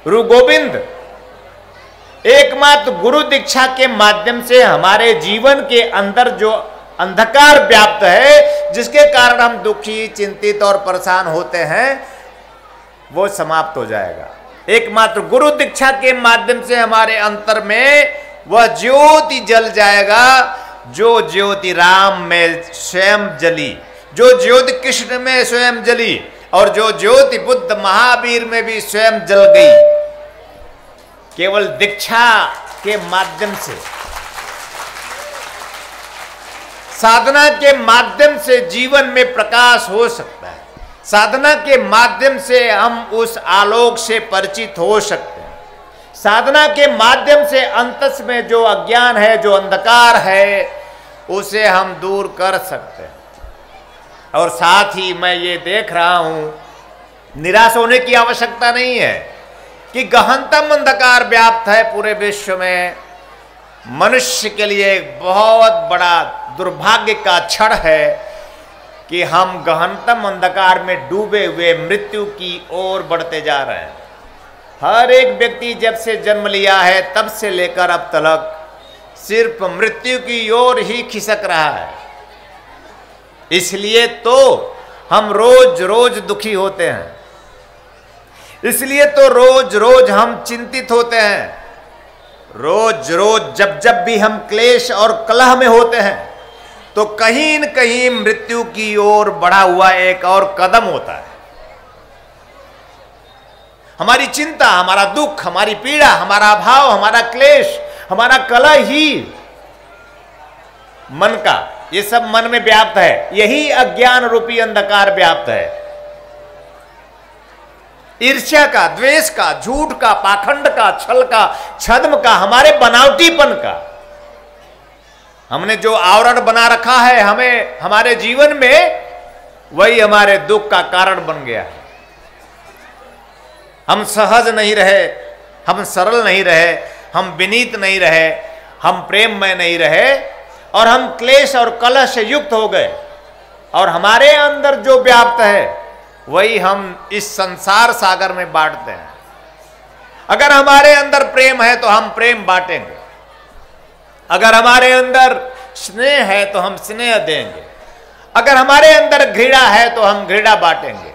S3: रू गोविंद। एकमात्र गुरु दीक्षा के माध्यम से हमारे जीवन के अंदर जो अंधकार व्याप्त है, जिसके कारण हम दुखी, चिंतित और परेशान होते हैं, वो समाप्त हो जाएगा। एकमात्र गुरु दीक्षा के माध्यम से हमारे अंतर में वह ज्योति जल जाएगा, जो ज्योति राम में स्वयं जली, जो ज्योति कृष्ण में स्वयं जली, और जो ज्योति बुद्ध महावीर में भी स्वयं जल गई। केवल दीक्षा के माध्यम से, साधना के माध्यम से जीवन में प्रकाश हो सकता है। साधना के माध्यम से हम उस आलोक से परिचित हो सकते हैं। साधना के माध्यम से अंतस में जो अज्ञान है, जो अंधकार है, उसे हम दूर कर सकते हैं। और साथ ही मैं ये देख रहा हूं, निराश होने की आवश्यकता नहीं है कि गहनतम अंधकार व्याप्त है पूरे विश्व में। मनुष्य के लिए एक बहुत बड़ा दुर्भाग्य का क्षण है कि हम गहनतम अंधकार में डूबे हुए मृत्यु की ओर बढ़ते जा रहे हैं। हर एक व्यक्ति जब से जन्म लिया है, तब से लेकर अब तक सिर्फ मृत्यु की ओर ही खिसक रहा है। इसलिए तो हम रोज रोज दुखी होते हैं, इसलिए तो रोज रोज हम चिंतित होते हैं। रोज रोज जब भी हम क्लेश और कलह में होते हैं, तो कहीं न कहीं मृत्यु की ओर बढ़ा हुआ एक और कदम होता है। हमारी चिंता, हमारा दुख, हमारी पीड़ा, हमारा भाव, हमारा क्लेश, हमारा कलह ही मन का, ये सब मन में व्याप्त है। यही अज्ञान रूपी अंधकार व्याप्त है। ईर्ष्या का, द्वेष का, झूठ का, पाखंड का, छल का, छद्म का, हमारे बनावटीपन का हमने जो आवरण बना रखा है हमें हमारे जीवन में, वही हमारे दुख का कारण बन गया है। हम सहज नहीं रहे, हम सरल नहीं रहे, हम विनीत नहीं रहे, हम प्रेममय नहीं रहे, और हम क्लेश और कलह से युक्त हो गए, और हमारे अंदर जो व्याप्त है वही हम इस संसार सागर में बांटते हैं। अगर हमारे अंदर प्रेम है तो हम प्रेम बांटेंगे, अगर हमारे अंदर स्नेह है तो हम स्नेह देंगे, अगर हमारे अंदर घृणा है तो हम घृणा बांटेंगे।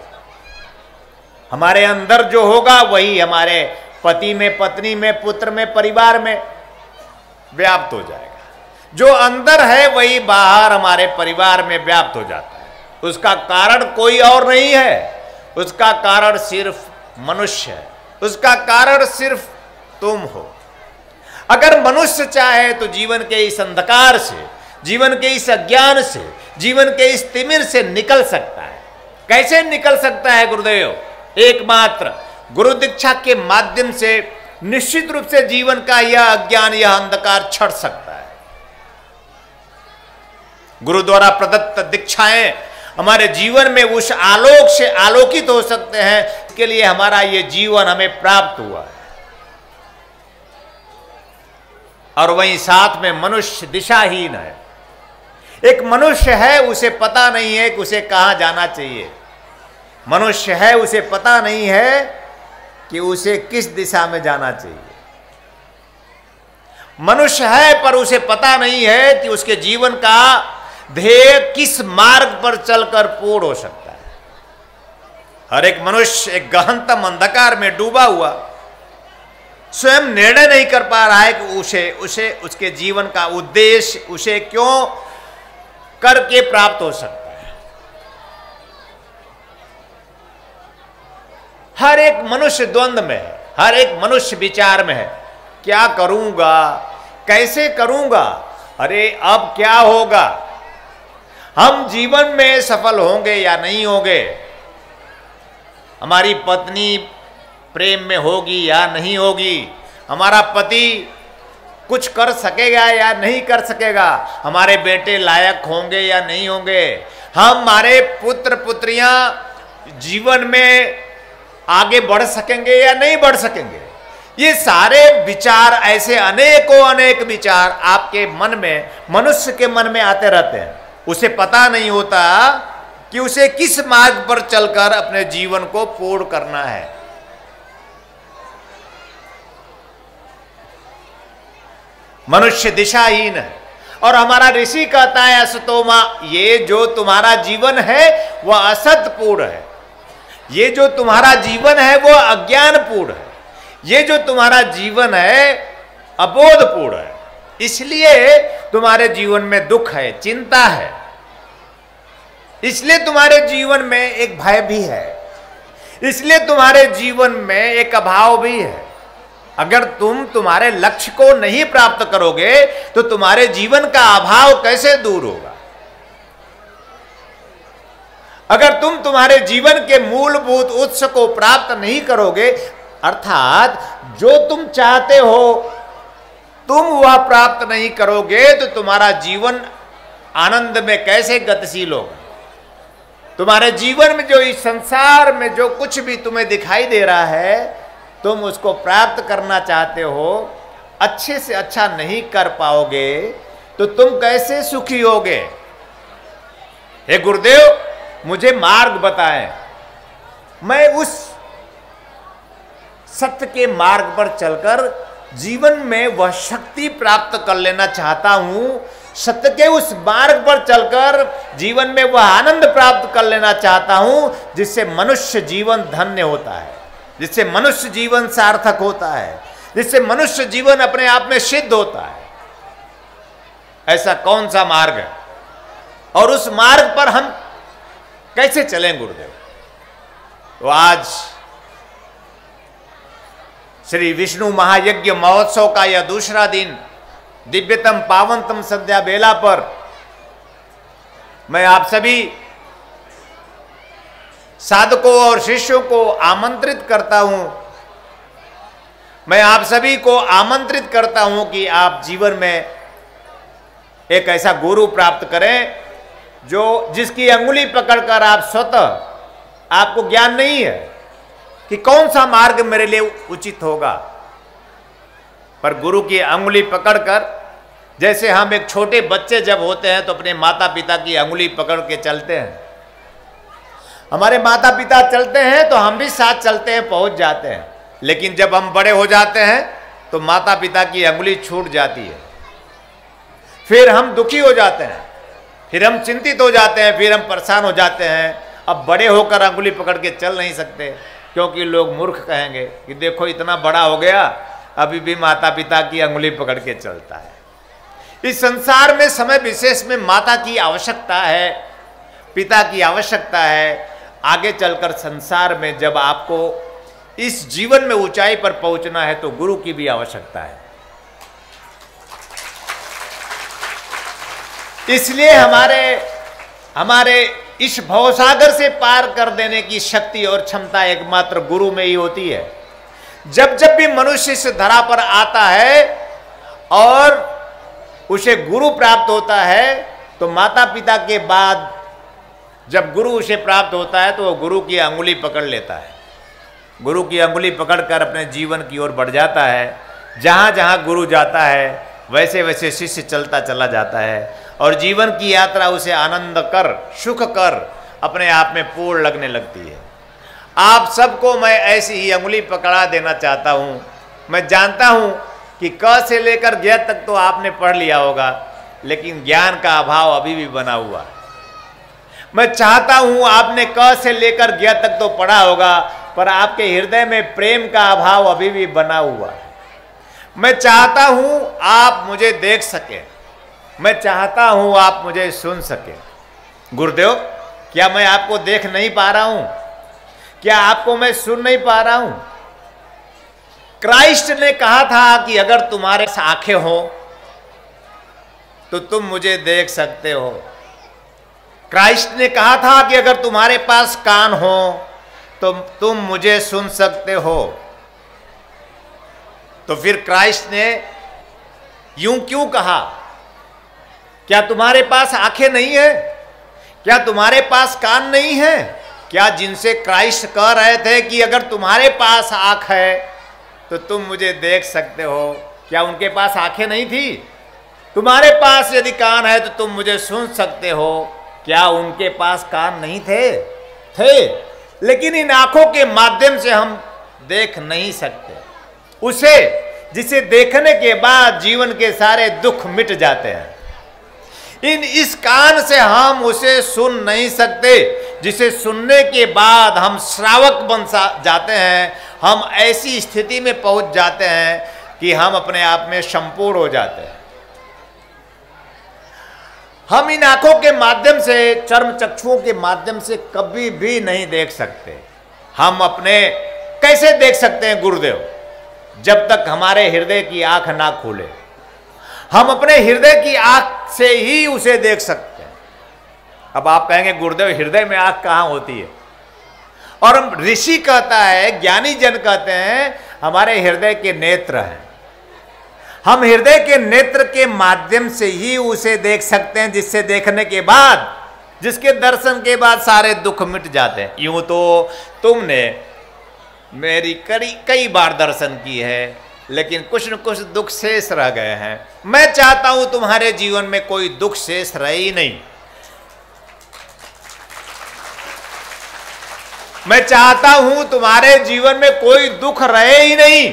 S3: हमारे अंदर जो होगा वही हमारे पति में, पत्नी में, पुत्र में, परिवार में व्याप्त हो जाएगा। जो अंदर है वही बाहर हमारे परिवार में व्याप्त हो जाता है। उसका कारण कोई और नहीं है, उसका कारण सिर्फ मनुष्य है, उसका कारण सिर्फ तुम हो। अगर मनुष्य चाहे तो जीवन के इस अंधकार से, जीवन के इस अज्ञान से, जीवन के इस तिमिर से निकल सकता है। कैसे निकल सकता है गुरुदेव? एकमात्र गुरु दीक्षा के माध्यम से निश्चित रूप से जीवन का यह अज्ञान, यह अंधकार छट सकता है। गुरु द्वारा प्रदत्त दीक्षाएं हमारे जीवन में उस आलोक से आलोकित हो सकते हैं। इसके लिए हमारा ये जीवन हमें प्राप्त हुआ है। और वहीं साथ में मनुष्य दिशाहीन है। एक मनुष्य है, उसे पता नहीं है कि उसे कहां जाना चाहिए। मनुष्य है, उसे पता नहीं है कि उसे किस दिशा में जाना चाहिए। मनुष्य है पर उसे पता नहीं है कि उसके जीवन का ध्येय किस मार्ग पर चलकर पूर्ण हो सकता है। हर एक मनुष्य एक गहनतम अंधकार में डूबा हुआ स्वयं निर्णय नहीं कर पा रहा है कि उसे उसके जीवन का उद्देश्य उसे क्यों करके प्राप्त हो सकता है। हर एक मनुष्य द्वंद्व में है, हर एक मनुष्य विचार में है, क्या करूंगा, कैसे करूंगा, अरे अब क्या होगा, हम जीवन में सफल होंगे या नहीं होंगे, हमारी पत्नी प्रेम में होगी या नहीं होगी, हमारा पति कुछ कर सकेगा या नहीं कर सकेगा, हमारे बेटे लायक होंगे या नहीं होंगे, हमारे पुत्र पुत्रियां जीवन में आगे बढ़ सकेंगे या नहीं बढ़ सकेंगे। ये सारे विचार, ऐसे अनेकों अनेक विचार आपके मन में, मनुष्य के मन में आते रहते हैं। उसे पता नहीं होता कि उसे किस मार्ग पर चलकर अपने जीवन को पूर्ण करना है। मनुष्य दिशाहीन है। और हमारा ऋषि कहता है असतोमा, ये जो तुम्हारा जीवन है वह असतपूर्ण है, ये जो तुम्हारा जीवन है वो अज्ञानपूर्ण है, ये जो तुम्हारा जीवन है अबोधपूर्ण है। इसलिए तुम्हारे जीवन में दुख है, चिंता है, इसलिए तुम्हारे जीवन में एक भय भी है, इसलिए तुम्हारे जीवन में एक अभाव भी है। अगर तुम तुम्हारे लक्ष्य को नहीं प्राप्त करोगे तो तुम्हारे जीवन का अभाव कैसे दूर होगा। अगर तुम तुम्हारे जीवन के मूलभूत उत्स को प्राप्त नहीं करोगे, अर्थात जो तुम चाहते हो तुम वह प्राप्त नहीं करोगे, तो तुम्हारा जीवन आनंद में कैसे गतिशील होगा। तुम्हारे जीवन में जो इस संसार में जो कुछ भी तुम्हें दिखाई दे रहा है, तुम उसको प्राप्त करना चाहते हो, अच्छे से अच्छा नहीं कर पाओगे तो तुम कैसे सुखी होगे। हे गुरुदेव, मुझे मार्ग बताएं, मैं उस सत्य के मार्ग पर चलकर जीवन में वह शक्ति प्राप्त कर लेना चाहता हूं। सत्य के उस मार्ग पर चलकर जीवन में वह आनंद प्राप्त कर लेना चाहता हूं जिससे मनुष्य जीवन धन्य होता है, जिससे मनुष्य जीवन सार्थक होता है, जिससे मनुष्य जीवन अपने आप में सिद्ध होता है। ऐसा कौन सा मार्ग है और उस मार्ग पर हम कैसे चलें गुरुदेव? तो आज श्री विष्णु महायज्ञ महोत्सव का यह दूसरा दिन, दिव्यतम पावनतम संध्या बेला पर मैं आप सभी साधकों और शिष्यों को आमंत्रित करता हूं, मैं आप सभी को आमंत्रित करता हूं कि आप जीवन में एक ऐसा गुरु प्राप्त करें जिसकी अंगुली पकड़कर आप स्वतः, आपको ज्ञान नहीं है कि कौन सा मार्ग मेरे लिए उचित होगा, पर गुरु की अंगुली पकड़कर, जैसे हम एक छोटे बच्चे जब होते हैं तो अपने माता पिता की अंगुली पकड़ के चलते हैं, हमारे माता पिता चलते हैं तो हम भी साथ चलते हैं, पहुंच जाते हैं। लेकिन जब हम बड़े हो जाते हैं तो माता पिता की अंगुली छूट जाती है, फिर हम दुखी हो जाते हैं, फिर हम चिंतित हो जाते हैं, फिर हम परेशान हो जाते हैं। अब बड़े होकर अंगुली पकड़ के चल नहीं सकते, क्योंकि लोग मूर्ख कहेंगे कि देखो इतना बड़ा हो गया, अभी भी माता पिता की अंगुली पकड़ के चलता है। इस संसार में समय विशेष में माता की आवश्यकता है, पिता की आवश्यकता है। आगे चलकर संसार में जब आपको इस जीवन में ऊंचाई पर पहुंचना है तो गुरु की भी आवश्यकता है। इसलिए हमारे इस भवसागर से पार कर देने की शक्ति और क्षमता एकमात्र गुरु में ही होती है। जब जब भी मनुष्य इस धरा पर आता है और उसे गुरु प्राप्त होता है, तो माता पिता के बाद जब गुरु उसे प्राप्त होता है तो वो गुरु की अंगुली पकड़ लेता है, गुरु की अंगुली पकड़कर अपने जीवन की ओर बढ़ जाता है। जहाँ जहाँ गुरु जाता है वैसे वैसे शिष्य चलता चला जाता है और जीवन की यात्रा उसे आनंद कर, सुख कर अपने आप में पूर्ण लगने लगती है। आप सबको मैं ऐसी ही अंगुली पकड़ा देना चाहता हूँ। मैं जानता हूँ कि क से लेकर ज्ञ तक तो आपने पढ़ लिया होगा, लेकिन ज्ञान का अभाव अभी भी बना हुआ है। मैं चाहता हूँ आपने क से लेकर ज्ञ तक तो पढ़ा होगा, पर आपके हृदय में प्रेम का अभाव अभी भी बना हुआ है। मैं चाहता हूँ आप मुझे देख सके, मैं चाहता हूँ आप मुझे सुन सके। गुरुदेव, क्या मैं आपको देख नहीं पा रहा हूँ? क्या आपको मैं सुन नहीं पा रहा हूँ? क्राइस्ट ने कहा था कि अगर तुम्हारे आंखें हो तो तुम मुझे देख सकते हो। क्राइस्ट ने कहा था कि अगर तुम्हारे पास कान हो तो तुम मुझे सुन सकते हो। तो फिर क्राइस्ट ने यूं क्यों कहा? क्या तुम्हारे पास आंखें नहीं है? क्या तुम्हारे पास कान नहीं है? क्या जिनसे क्राइस्ट कह रहे थे कि अगर तुम्हारे पास आंख है तो तुम मुझे देख सकते हो, क्या उनके पास आंखें नहीं थी? तुम्हारे पास यदि कान है तो तुम मुझे सुन सकते हो, क्या उनके पास कान नहीं थे? लेकिन इन आंखों के माध्यम से हम देख नहीं सकते उसे, जिसे देखने के बाद जीवन के सारे दुख मिट जाते हैं। इस कान से हम उसे सुन नहीं सकते, जिसे सुनने के बाद हम श्रावक बन जाते हैं। हम ऐसी स्थिति में पहुंच जाते हैं कि हम अपने आप में संपूर्ण हो जाते हैं। हम इन आंखों के माध्यम से, चर्म चक्षुओं के माध्यम से कभी भी नहीं देख सकते। हम अपने कैसे देख सकते हैं गुरुदेव? जब तक हमारे हृदय की आंख ना खोले। हम अपने हृदय की आंख से ही उसे देख सकते हैं। अब आप कहेंगे गुरुदेव हृदय में आंख कहाँ होती है? और हम ऋषि कहता है, ज्ञानी जन कहते हैं हमारे हृदय के नेत्र हैं। हम हृदय के नेत्र के माध्यम से ही उसे देख सकते हैं, जिससे देखने के बाद, जिसके दर्शन के बाद सारे दुख मिट जाते हैं। यूं तो तुमने मेरी कई बार दर्शन की है, लेकिन कुछ न कुछ दुख शेष रह गए हैं। मैं चाहता हूं तुम्हारे जीवन में कोई दुख शेष रहे ही नहीं। मैं चाहता हूं तुम्हारे जीवन में कोई दुख रहे ही नहीं।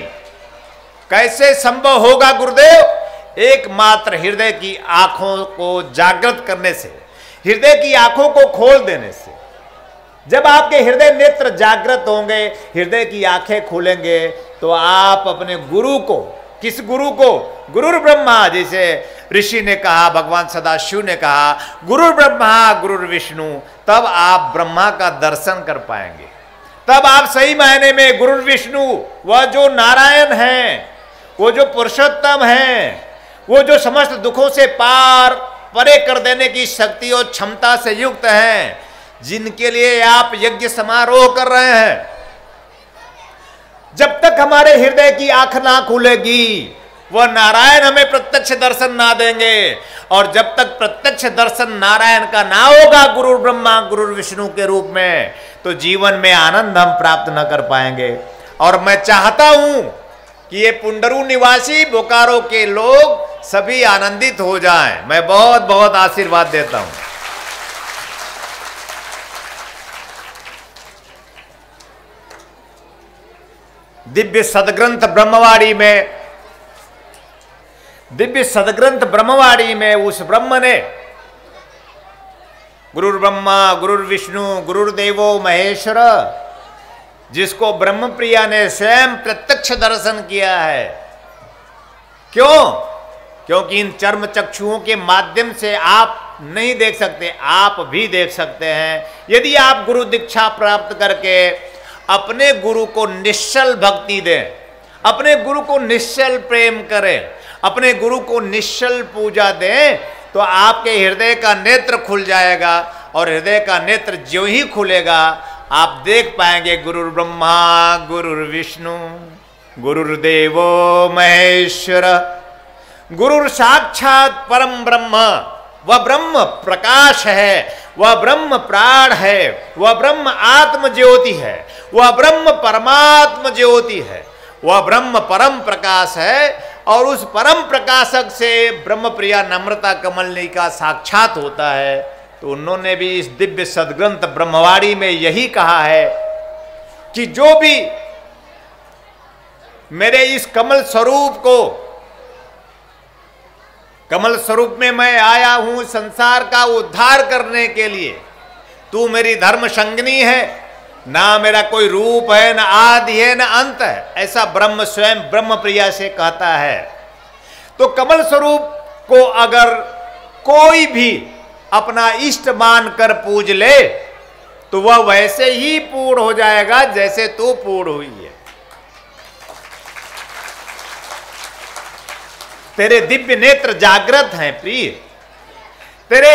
S3: कैसे संभव होगा गुरुदेव? एकमात्र हृदय की आंखों को जागृत करने से, हृदय की आंखों को खोल देने से। जब आपके हृदय नेत्र जागृत होंगे, हृदय की आंखें खुलेंगे, तो आप अपने गुरु को, किस गुरु को? गुरुर ब्रह्मा, जैसे ऋषि ने कहा, भगवान सदाशिव ने कहा, गुरुर ब्रह्मा गुरुर विष्णु, तब आप ब्रह्मा का दर्शन कर पाएंगे। तब आप सही मायने में गुरुर विष्णु, वह जो नारायण हैं, वो जो पुरुषोत्तम हैं, वो जो समस्त दुखों से पार परे कर देने की शक्ति और क्षमता से युक्त हैं, जिनके लिए आप यज्ञ समारोह कर रहे हैं, जब तक हमारे हृदय की आंख ना खुलेगी वह नारायण हमें प्रत्यक्ष दर्शन ना देंगे। और जब तक प्रत्यक्ष दर्शन नारायण का ना होगा गुरु ब्रह्मा गुरु विष्णु के रूप में, तो जीवन में आनंद हम प्राप्त न कर पाएंगे। और मैं चाहता हूं कि ये पुंडरू निवासी बोकारो के लोग सभी आनंदित हो जाएं। मैं बहुत बहुत आशीर्वाद देता हूं। दिव्य सदग्रंथ ब्रह्मवाणी में उस ब्रह्म ने गुरु ब्रह्मा गुरु विष्णु गुरुदेवो महेश्वर, जिसको ब्रह्मप्रिया ने स्वयं प्रत्यक्ष दर्शन किया है। क्यों? क्योंकि इन चर्म चक्षुओं के माध्यम से आप नहीं देख सकते, आप भी देख सकते हैं। यदि आप गुरु दीक्षा प्राप्त करके अपने गुरु को निश्चल भक्ति दें, अपने गुरु को निश्चल प्रेम करें, अपने गुरु को निश्चल पूजा दें, तो आपके हृदय का नेत्र खुल जाएगा। और हृदय का नेत्र ज्यों ही खुलेगा आप देख पाएंगे गुरु ब्रह्मा गुरु विष्णु गुरुदेवो महेश्वर, गुरु साक्षात परम ब्रह्म। वह ब्रह्म प्रकाश है, वह ब्रह्म प्राण है, वह ब्रह्म आत्म ज्योति है, वह ब्रह्म परमात्म ज्योति है, वह ब्रह्म परम प्रकाश है। और उस परम प्रकाशक से ब्रह्मप्रिया नम्रता कमलनी का साक्षात होता है। तो उन्होंने भी इस दिव्य सदग्रंथ ब्रह्मवाणी में यही कहा है कि जो भी मेरे इस कमल स्वरूप को, कमल स्वरूप में मैं आया हूं संसार का उद्धार करने के लिए, तू मेरी धर्म संगिनी है, ना मेरा कोई रूप है, ना आदि है, ना अंत है, ऐसा ब्रह्म स्वयं ब्रह्मप्रिया से कहता है। तो कमल स्वरूप को अगर कोई भी अपना इष्ट मानकर पूज ले तो वह वैसे ही पूर्ण हो जाएगा जैसे तू पूर्ण हुई है। तेरे दिव्य नेत्र जागृत हैं प्रिय, तेरे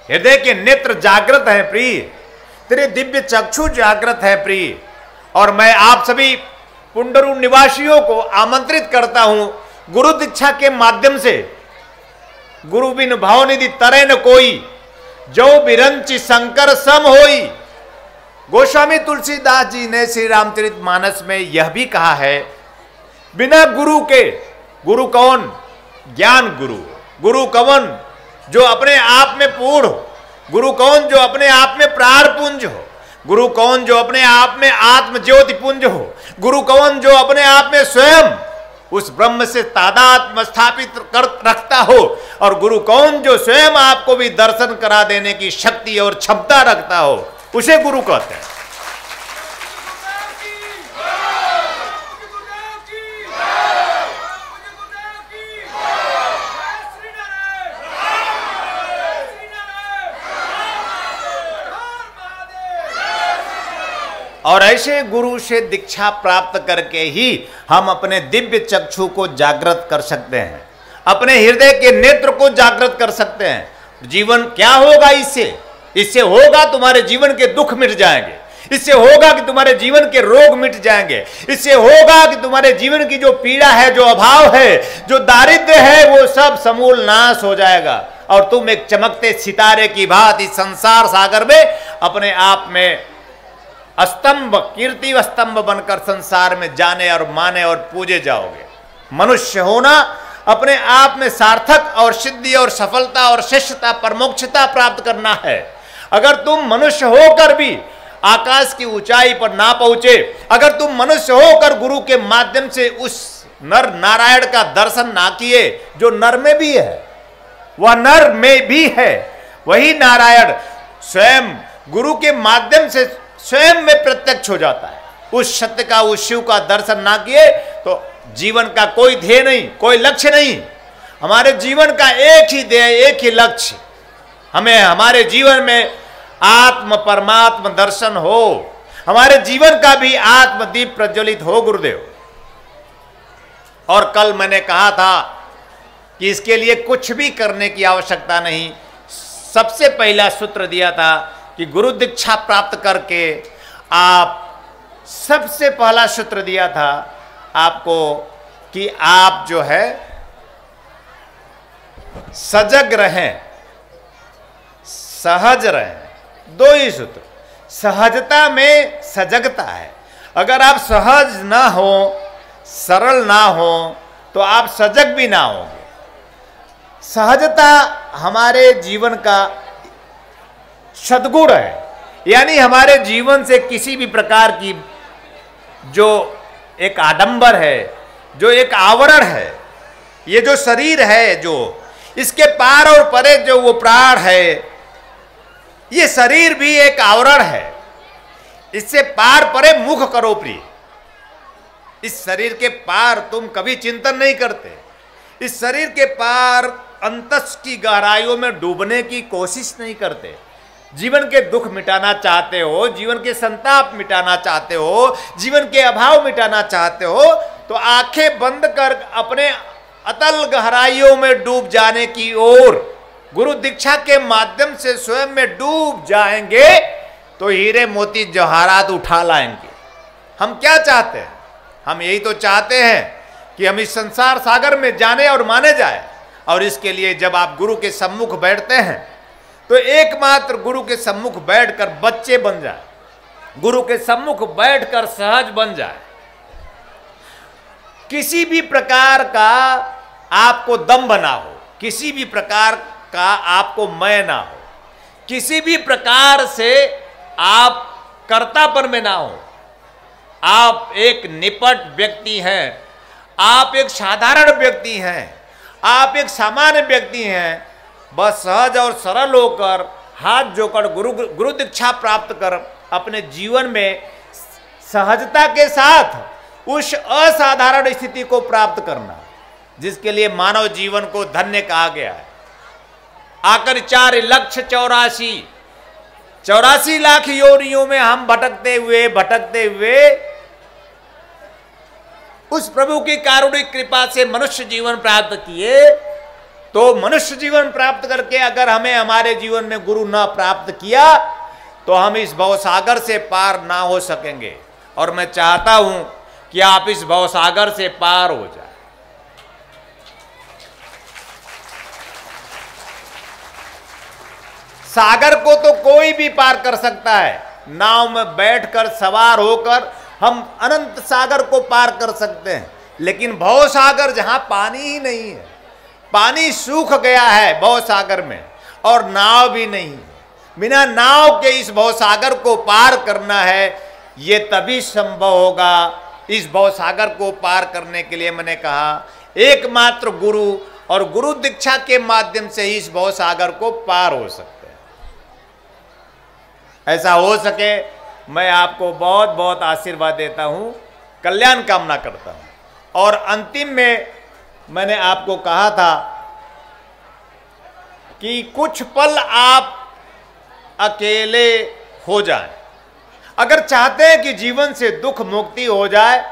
S3: हृदय के नेत्र जागृत हैं प्रिय, तेरे दिव्य चक्षु जागृत है प्रिय। और मैं आप सभी पुंडरू निवासियों को आमंत्रित करता हूं, गुरु दीक्षा के माध्यम से गुरु बिन भाव निधि तरे न कोई, जो बिरंचि शंकर सम होई। गोस्वामी तुलसीदास जी ने श्री रामचरितमानस में यह भी कहा है, बिना गुरु के, गुरु कौन? ज्ञान गुरु। गुरु कौन? जो अपने आप में पूर्ण हो। गुरु कौन? जो अपने आप में प्राण पुंज हो। गुरु कौन? जो अपने आप में आत्म ज्योति पुंज हो। गुरु कौन? जो अपने आप में स्वयं उस ब्रह्म से तादात्म्य स्थापित कर रखता हो। और गुरु कौन? जो स्वयं आपको भी दर्शन करा देने की शक्ति और क्षमता रखता हो, उसे गुरु कहते हैं। और ऐसे गुरु से दीक्षा प्राप्त करके ही हम अपने दिव्य चक्षु को जागृत कर सकते हैं, अपने हृदय के नेत्र को जागृत कर सकते हैं। जीवन क्या होगा इससे? इससे होगा तुम्हारे जीवन के दुख मिट जाएंगे, इससे होगा कि तुम्हारे जीवन के रोग मिट जाएंगे, इससे होगा कि तुम्हारे जीवन की जो पीड़ा है, जो अभाव है, जो दारिद्र्य है, वो सब समूल नाश हो जाएगा। और तुम एक चमकते सितारे की भांति संसार सागर में अपने आप में स्तंभ, कीर्ति स्तंभ बनकर संसार में जाने और माने और पूजे जाओगे। मनुष्य होना अपने आप में सार्थक और सिद्धि और सफलता और श्रेष्ठता परमोक्षता प्राप्त करना है। अगर तुम मनुष्य होकर भी आकाश की ऊंचाई पर ना पहुंचे, अगर तुम मनुष्य होकर गुरु के माध्यम से उस नर नारायण का दर्शन ना किए, जो नर में भी है, वह नर में भी है, वही नारायण स्वयं गुरु के माध्यम से स्वयं में प्रत्यक्ष हो जाता है। उस सत्य का, उस शिव का दर्शन ना किए तो जीवन का कोई ध्येय नहीं, कोई लक्ष्य नहीं। हमारे जीवन का एक ही ध्येय, एक ही लक्ष्य, हमें हमारे जीवन में आत्म परमात्म दर्शन हो, हमारे जीवन का भी आत्मदीप प्रज्वलित हो गुरुदेव। और कल मैंने कहा था कि इसके लिए कुछ भी करने की आवश्यकता नहीं। सबसे पहला सूत्र दिया था कि गुरु दीक्षा प्राप्त करके आप सबसे पहला सूत्र दिया था आपको कि आप जो है सजग रहें, सहज रहें। दो ही सूत्र, सहजता में सजगता है। अगर आप सहज ना हो, सरल ना हो, तो आप सजग भी ना होंगे। सहजता हमारे जीवन का सद्गुण है, यानी हमारे जीवन से किसी भी प्रकार की जो एक आडंबर है, जो एक आवरण है, ये जो शरीर है, जो इसके पार और परे जो वो प्राण है, ये शरीर भी एक आवरण है। इससे पार परे मुख करो प्रिय। इस शरीर के पार तुम कभी चिंतन नहीं करते। इस शरीर के पार अंतस की गहराइयों में डूबने की कोशिश नहीं करते। जीवन के दुख मिटाना चाहते हो, जीवन के संताप मिटाना चाहते हो, जीवन के अभाव मिटाना चाहते हो, तो आंखें बंद कर अपने अतल गहराइयों में डूब जाने की ओर गुरु दीक्षा के माध्यम से स्वयं में डूब जाएंगे तो हीरे मोती जवाहरात उठा लाएंगे। हम क्या चाहते हैं? हम यही तो चाहते हैं कि हम इस संसार सागर में जाने और माने जाए। और इसके लिए जब आप गुरु के सम्मुख बैठते हैं तो एकमात्र गुरु के सम्मुख बैठकर बच्चे बन जाए, गुरु के सम्मुख बैठकर सहज बन जाए। किसी भी प्रकार का आपको दम बना हो, किसी भी प्रकार का आपको मैं ना हो, किसी भी प्रकार से आप कर्तापन में ना हो। आप एक निपट व्यक्ति हैं, आप एक साधारण व्यक्ति हैं, आप एक सामान्य व्यक्ति हैं। बस सहज और सरल होकर हाथ जोड़कर गुरु दीक्षा प्राप्त कर अपने जीवन में सहजता के साथ उस असाधारण स्थिति को प्राप्त करना जिसके लिए मानव जीवन को धन्य कहा गया है। आकर 4,84 लाख योनियों में हम भटकते हुए उस प्रभु की कारुणिक कृपा से मनुष्य जीवन प्राप्त किए। तो मनुष्य जीवन प्राप्त करके अगर हमें हमारे जीवन में गुरु न प्राप्त किया तो हम इस भवसागर से पार ना हो सकेंगे। और मैं चाहता हूं कि आप इस भवसागर से पार हो जाए। सागर को तो कोई भी पार कर सकता है। नाव में बैठकर सवार होकर हम अनंत सागर को पार कर सकते हैं, लेकिन भवसागर जहां पानी ही नहीं है, पानी सूख गया है भवसागर में और नाव भी नहीं है, बिना नाव के इस भवसागर को पार करना है, ये तभी संभव होगा। इस भवसागर को पार करने के लिए मैंने कहा एकमात्र गुरु और गुरु दीक्षा के माध्यम से ही इस भवसागर को पार हो सकते हैं। ऐसा हो सके मैं आपको बहुत बहुत आशीर्वाद देता हूं, कल्याण कामना करता हूं। और अंतिम में मैंने आपको कहा था कि कुछ पल आप अकेले हो जाएं। अगर चाहते हैं कि जीवन से दुख मुक्ति हो जाए,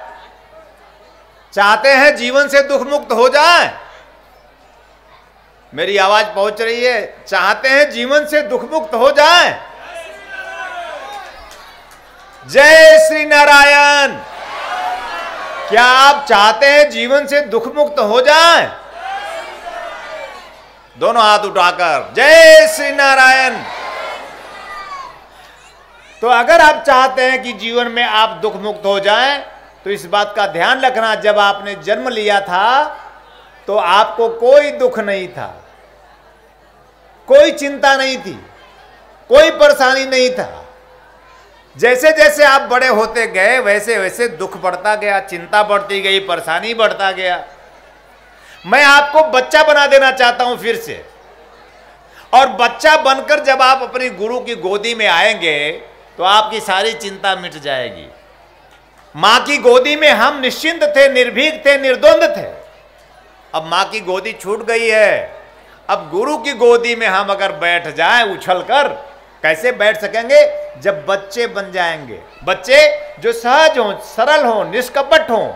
S3: चाहते हैं जीवन से दुख मुक्त हो जाए, मेरी आवाज पहुंच रही है? चाहते हैं जीवन से दुख मुक्त हो जाए? जय श्री नारायण। क्या आप चाहते हैं जीवन से दुख मुक्त हो जाए? दोनों हाथ उठाकर जय श्री नारायण। तो अगर आप चाहते हैं कि जीवन में आप दुख मुक्त हो जाएं, तो इस बात का ध्यान रखना, जब आपने जन्म लिया था तो आपको कोई दुख नहीं था, कोई चिंता नहीं थी, कोई परेशानी नहीं था। जैसे जैसे आप बड़े होते गए वैसे वैसे दुख बढ़ता गया, चिंता बढ़ती गई, परेशानी बढ़ता गया। मैं आपको बच्चा बना देना चाहता हूं फिर से। और बच्चा बनकर जब आप अपनी गुरु की गोदी में आएंगे तो आपकी सारी चिंता मिट जाएगी। मां की गोदी में हम निश्चिंत थे, निर्भीक थे, निर्द्वंद थे। अब मां की गोदी छूट गई है। अब गुरु की गोदी में हम अगर बैठ जाएं उछलकर, कैसे बैठ सकेंगे? जब बच्चे बन जाएंगे। बच्चे जो सहज हों, सरल हों, निष्कपट हों,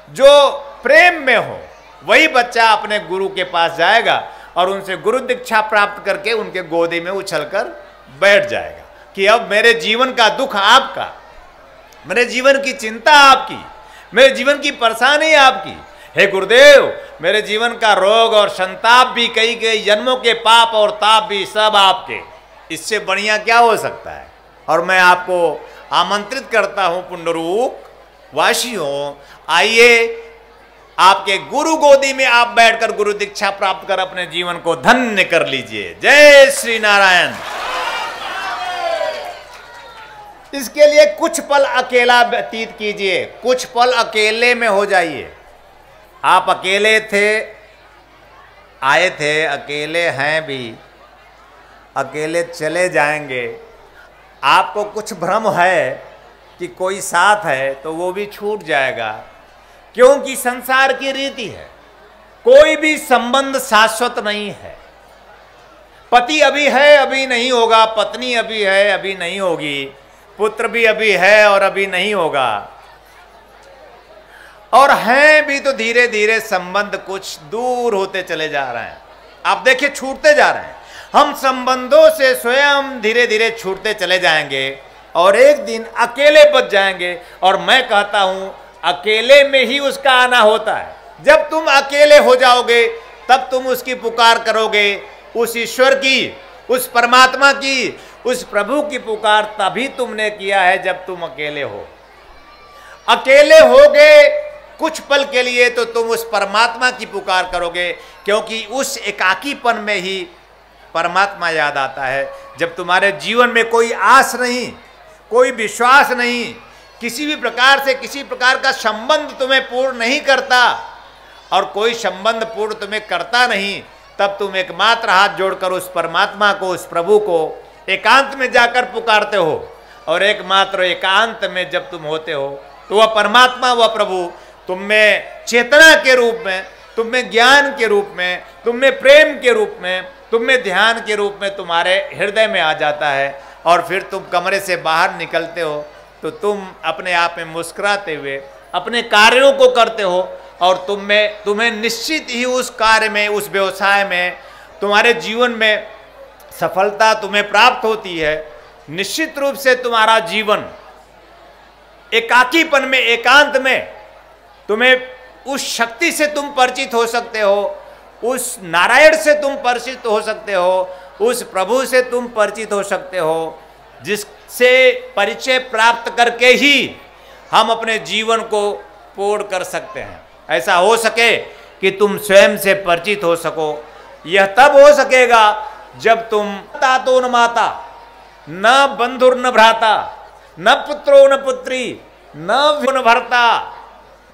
S3: जो प्रेम में हो, वही बच्चा अपने गुरु के पास जाएगा और उनसे गुरु दीक्षा प्राप्त करके उनके गोदी में उछलकर बैठ जाएगा कि अब मेरे जीवन का दुख आपका, मेरे जीवन की चिंता आपकी, मेरे जीवन की परेशानी आपकी। हे गुरुदेव, मेरे जीवन का रोग और संताप भी, कई जन्मों के पाप और ताप भी सब आपके, इससे बढ़िया क्या हो सकता है। और मैं आपको आमंत्रित करता हूं पुंडरूक वासियों, आइए आपके गुरु गोदी में आप बैठकर गुरु दीक्षा प्राप्त कर अपने जीवन को धन्य कर लीजिए। जय श्री नारायण। इसके लिए कुछ पल अकेला व्यतीत कीजिए, कुछ पल अकेले में हो जाइए। आप अकेले थे, आए थे, अकेले हैं भी, अकेले चले जाएंगे। आपको कुछ भ्रम है कि कोई साथ है तो वो भी छूट जाएगा, क्योंकि संसार की रीति है, कोई भी संबंध शाश्वत नहीं है। पति अभी है, अभी नहीं होगा, पत्नी अभी है, अभी नहीं होगी, पुत्र भी अभी है और अभी नहीं होगा, और हैं भी तो धीरे धीरे संबंध कुछ दूर होते चले जा रहे हैं। आप देखिए, छूटते जा रहे हैं। हम संबंधों से स्वयं धीरे धीरे छूटते चले जाएंगे और एक दिन अकेले बच जाएंगे। और मैं कहता हूं, अकेले में ही उसका आना होता है। जब तुम अकेले हो जाओगे तब तुम उसकी पुकार करोगे, उस ईश्वर की, उस परमात्मा की, उस प्रभु की पुकार तभी तुमने किया है जब तुम अकेले हो। अकेले होगे कुछ पल के लिए तो तुम उस परमात्मा की पुकार करोगे, क्योंकि उस एकाकीपन में ही परमात्मा याद आता है। जब तुम्हारे जीवन में कोई आस नहीं, कोई विश्वास नहीं, किसी भी प्रकार से किसी प्रकार का संबंध तुम्हें पूर्ण नहीं करता और कोई संबंध पूर्ण तुम्हें करता नहीं, तब तुम एकमात्र हाथ जोड़कर उस परमात्मा को, उस प्रभु को एकांत में जाकर पुकारते हो। और एकमात्र एकांत में जब तुम होते हो तो वह परमात्मा, वह प्रभु तुम में चेतना के रूप में, तुम में ज्ञान के रूप में, तुम में प्रेम के रूप में, तुम में ध्यान के रूप में तुम्हारे हृदय में आ जाता है। और फिर तुम कमरे से बाहर निकलते हो तो तुम अपने आप में मुस्कुराते हुए अपने कार्यों को करते हो और तुम्हें निश्चित ही उस कार्य में, उस व्यवसाय में, तुम्हारे जीवन में सफलता तुम्हें प्राप्त होती है। निश्चित रूप से तुम्हारा जीवन एकाकीपन में, एकांत में, तुम्हें उस शक्ति से तुम परिचित हो सकते हो, उस नारायण से तुम परिचित हो सकते हो, उस प्रभु से तुम परिचित हो सकते हो, जिससे परिचय प्राप्त करके ही हम अपने जीवन को पूर्ण कर सकते हैं। ऐसा हो सके कि तुम स्वयं से परिचित हो सको। यह तब हो सकेगा जब तुम तातो न माता, न बंधुर न भ्राता, न पुत्रो न पुत्री, न भर्ता,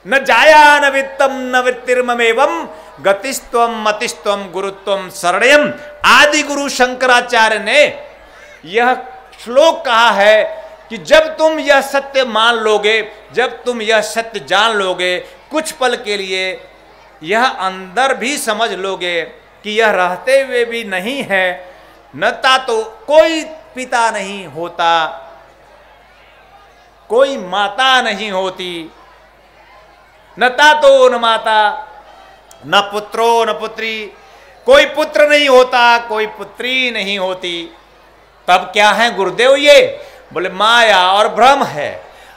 S3: न जाया न वित्तम न वित्तिर्ममेवं गतिस्त्वम मतिस्त्वम गुरुत्वम शरणयम। आदि गुरु शंकराचार्य ने यह श्लोक कहा है कि जब तुम यह सत्य मान लोगे, जब तुम यह सत्य जान लोगे, कुछ पल के लिए यह अंदर भी समझ लोगे कि यह रहते हुए भी नहीं है, न तो कोई पिता नहीं होता, कोई माता नहीं होती, न तातो न माता, न पुत्रो न पुत्री, कोई पुत्र नहीं होता, कोई पुत्री नहीं होती। तब क्या है गुरुदेव ये? बोले माया और भ्रम है।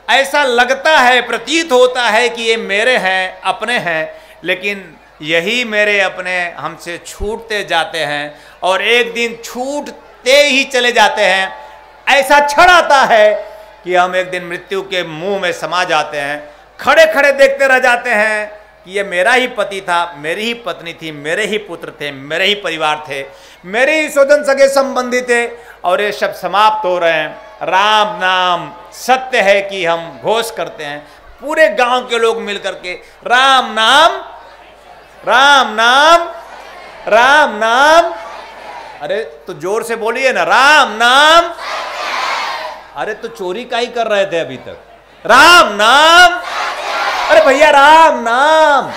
S3: ऐसा लगता है, प्रतीत होता है कि ये मेरे हैं, अपने हैं, लेकिन यही मेरे अपने हमसे छूटते जाते हैं और एक दिन छूटते ही चले जाते हैं। ऐसा क्षण आता है कि हम एक दिन मृत्यु के मुंह में समा जाते हैं, खड़े खड़े देखते रह जाते हैं कि ये मेरा ही पति था, मेरी ही पत्नी थी, मेरे ही पुत्र थे, मेरे ही परिवार थे, मेरे ही स्वजन सगे संबंधी थे, और ये सब समाप्त हो रहे हैं। राम नाम सत्य है कि हम घोष करते हैं, पूरे गांव के लोग मिलकर के राम नाम, राम नाम, राम नाम। अरे तो जोर से बोलिए ना, राम नाम। अरे तो चोरी का ही कर रहे थे अभी तक। राम नाम, अरे भैया राम नाम।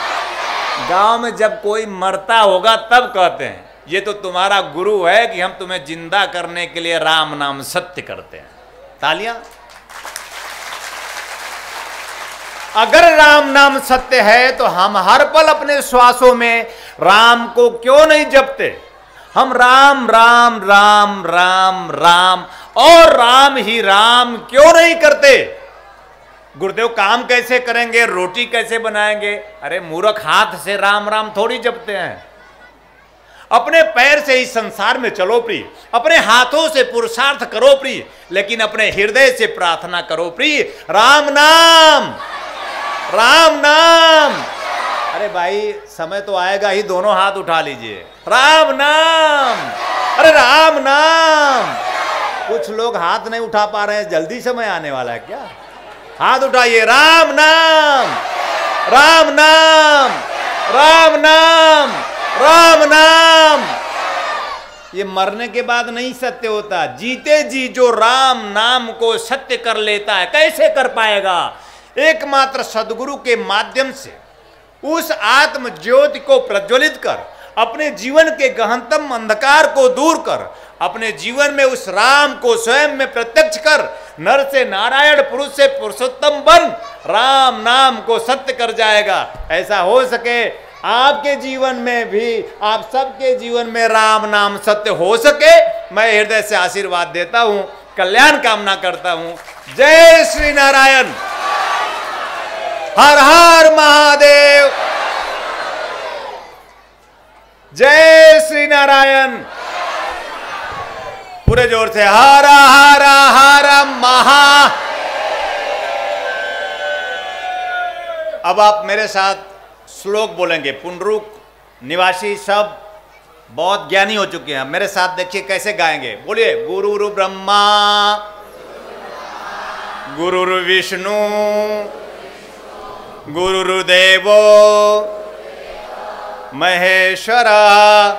S3: गांव में जब कोई मरता होगा तब कहते हैं ये तो तुम्हारा गुरु है कि हम तुम्हें जिंदा करने के लिए राम नाम सत्य करते हैं। तालियां। अगर राम नाम सत्य है तो हम हर पल अपने श्वासों में राम को क्यों नहीं जपते? हम राम राम राम राम राम और राम ही राम क्यों नहीं करते? गुरुदेव काम कैसे करेंगे, रोटी कैसे बनाएंगे? अरे मूर्ख, हाथ से राम राम थोड़ी जपते हैं। अपने पैर से इस संसार में चलो प्रिय, अपने हाथों से पुरुषार्थ करो प्रिय, लेकिन अपने हृदय से प्रार्थना करो प्रिय, राम नाम राम नाम। अरे भाई समय तो आएगा ही, दोनों हाथ उठा लीजिए, राम नाम, अरे राम नाम। कुछ लोग हाथ नहीं उठा पा रहे हैं, जल्दी समय आने वाला है क्या? हाथ उठाइए, राम नाम राम नाम राम नाम राम नाम। ये मरने के बाद नहीं सत्य होता, जीते जी जो राम नाम को सत्य कर लेता है, कैसे कर पाएगा? एकमात्र सद्गुरु के माध्यम से उस आत्म ज्योति को प्रज्वलित कर, अपने जीवन के गहनतम अंधकार को दूर कर, अपने जीवन में उस राम को स्वयं में प्रत्यक्ष कर, नर से नारायण, पुरुष से पुरुषोत्तम बन, राम नाम को सत्य कर जाएगा। ऐसा हो सके आपके जीवन में भी, आप सबके जीवन में राम नाम सत्य हो सके, मैं हृदय से आशीर्वाद देता हूं, कल्याण कामना करता हूं। जय श्री नारायण, हर हर महादेव, जय श्री नारायण। पूरे जोर से हर हर हर महा। अब आप मेरे साथ श्लोक बोलेंगे। पुंडरूक निवासी सब बहुत ज्ञानी हो चुके हैं, मेरे साथ देखिए कैसे गाएंगे। बोलिए, गुरुरु ब्रह्मा गुरुरु विष्णु गुरुर्देवो महेश्वरा।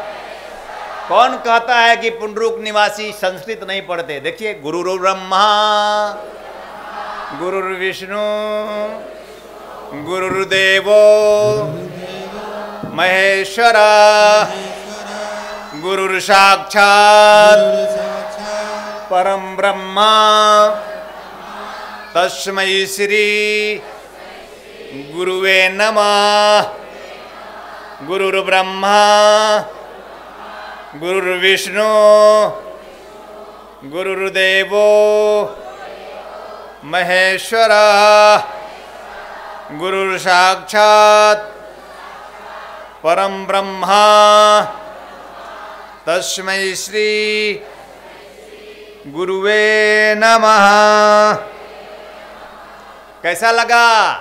S3: कौन कहता है कि पुंडरूक निवासी संस्कृत नहीं पढ़ते? देखिए, गुरुरु ब्रह्मा गुरुर्विष्णु गुरुर्देवो महेश्वरा गुरुर्साक्षात् परम ब्रह्मा तस्मै श्री गुरुवे नमः। गुरुर्ब्रह्मा गुरुर्विष्णु गुरुर्देवो महेश्वरा गुरुर्साक्षात् परम ब्रह्मा तस्मै श्री गुरुवे नमः। कैसा लगा?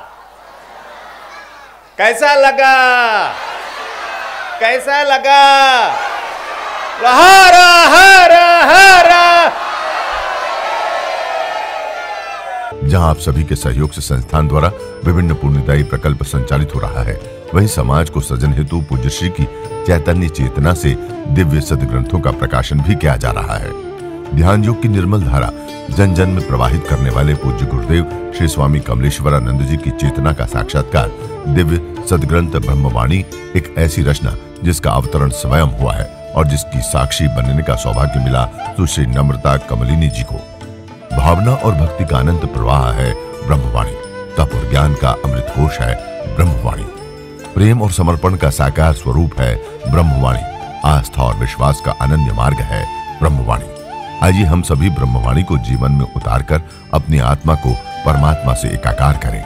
S3: कैसा लगा? कैसा लगा? हर हर हर।
S1: जहां आप सभी के सहयोग से संस्थान द्वारा विभिन्न पुण्यदायी प्रकल्प संचालित हो रहा है, वहीं समाज को सृजन हेतु पूज्य श्री की चैतन्य चेतना से दिव्य सद्ग्रंथों का प्रकाशन भी किया जा रहा है। ध्यान योग की निर्मल धारा जन जन में प्रवाहित करने वाले पूज्य गुरुदेव श्री स्वामी कमलेश्वरानंद जी की चेतना का साक्षात्कार दिव्य सद्ग्रंथ ब्रह्मवाणी एक ऐसी रचना जिसका अवतरण स्वयं हुआ है और जिसकी साक्षी बनने का सौभाग्य मिला सुश्री नम्रता कमलिनी जी को। भावना और भक्ति का अनंत प्रवाह है ब्रह्मवाणी, तप और ज्ञान का अमृत कोश है ब्रह्मवाणी, प्रेम और समर्पण का साकार स्वरूप है ब्रह्मवाणी, आस्था और विश्वास का अनन्य मार्ग है ब्रह्मवाणी। आइए हम सभी ब्रह्मवाणी को जीवन में उतारकर अपनी आत्मा को परमात्मा से एकाकार करें।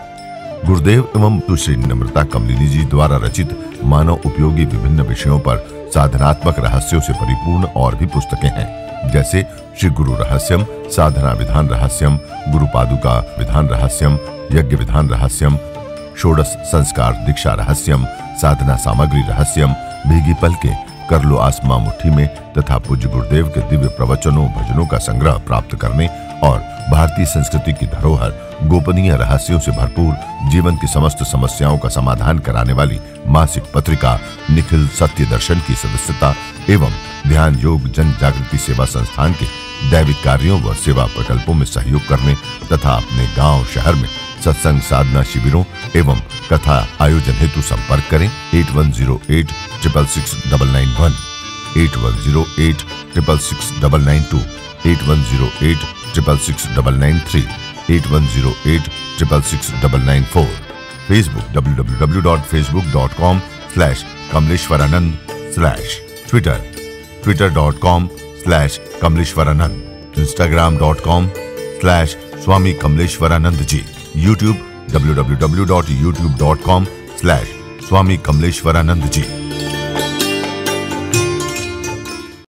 S1: गुरुदेव एवं सुश्री नम्रता कमलिनी जी द्वारा रचित मानव उपयोगी विभिन्न विषयों पर साधनात्मक रहस्यों से परिपूर्ण और भी पुस्तकें हैं, जैसे श्री गुरु रहस्यम, साधना विधान रहस्यम, गुरु पादुका विधान रहस्यम, यज्ञ विधान रहस्यम, षोडश संस्कार दीक्षा रहस्यम, साधना सामग्री रहस्यम, भीगी पलके, कर लो आसमां मुट्ठी में तथा पूज्य गुरुदेव के दिव्य प्रवचनों भजनों का संग्रह प्राप्त करने और भारतीय संस्कृति की धरोहर गोपनीय रहस्यों से भरपूर जीवन की समस्त समस्याओं का समाधान कराने वाली मासिक पत्रिका निखिल सत्य दर्शन की सदस्यता एवं ध्यान योग जन जागृति सेवा संस्थान के दैविक कार्यों व सेवा प्रकल्पों में सहयोग करने तथा अपने गांव शहर में सत्संग साधना शिविरों एवं कथा आयोजन हेतु संपर्क करें 8108666991, 8108666992, 8108666993, 8108666994। Facebook www.facebook.com/kamleshwaranand/, Twitter twitter.com/kamleshwaranand, instagram.com/Swami Kamleshwaranand ji, YouTube www.youtube.com/Swami Kamleshwaranand ji।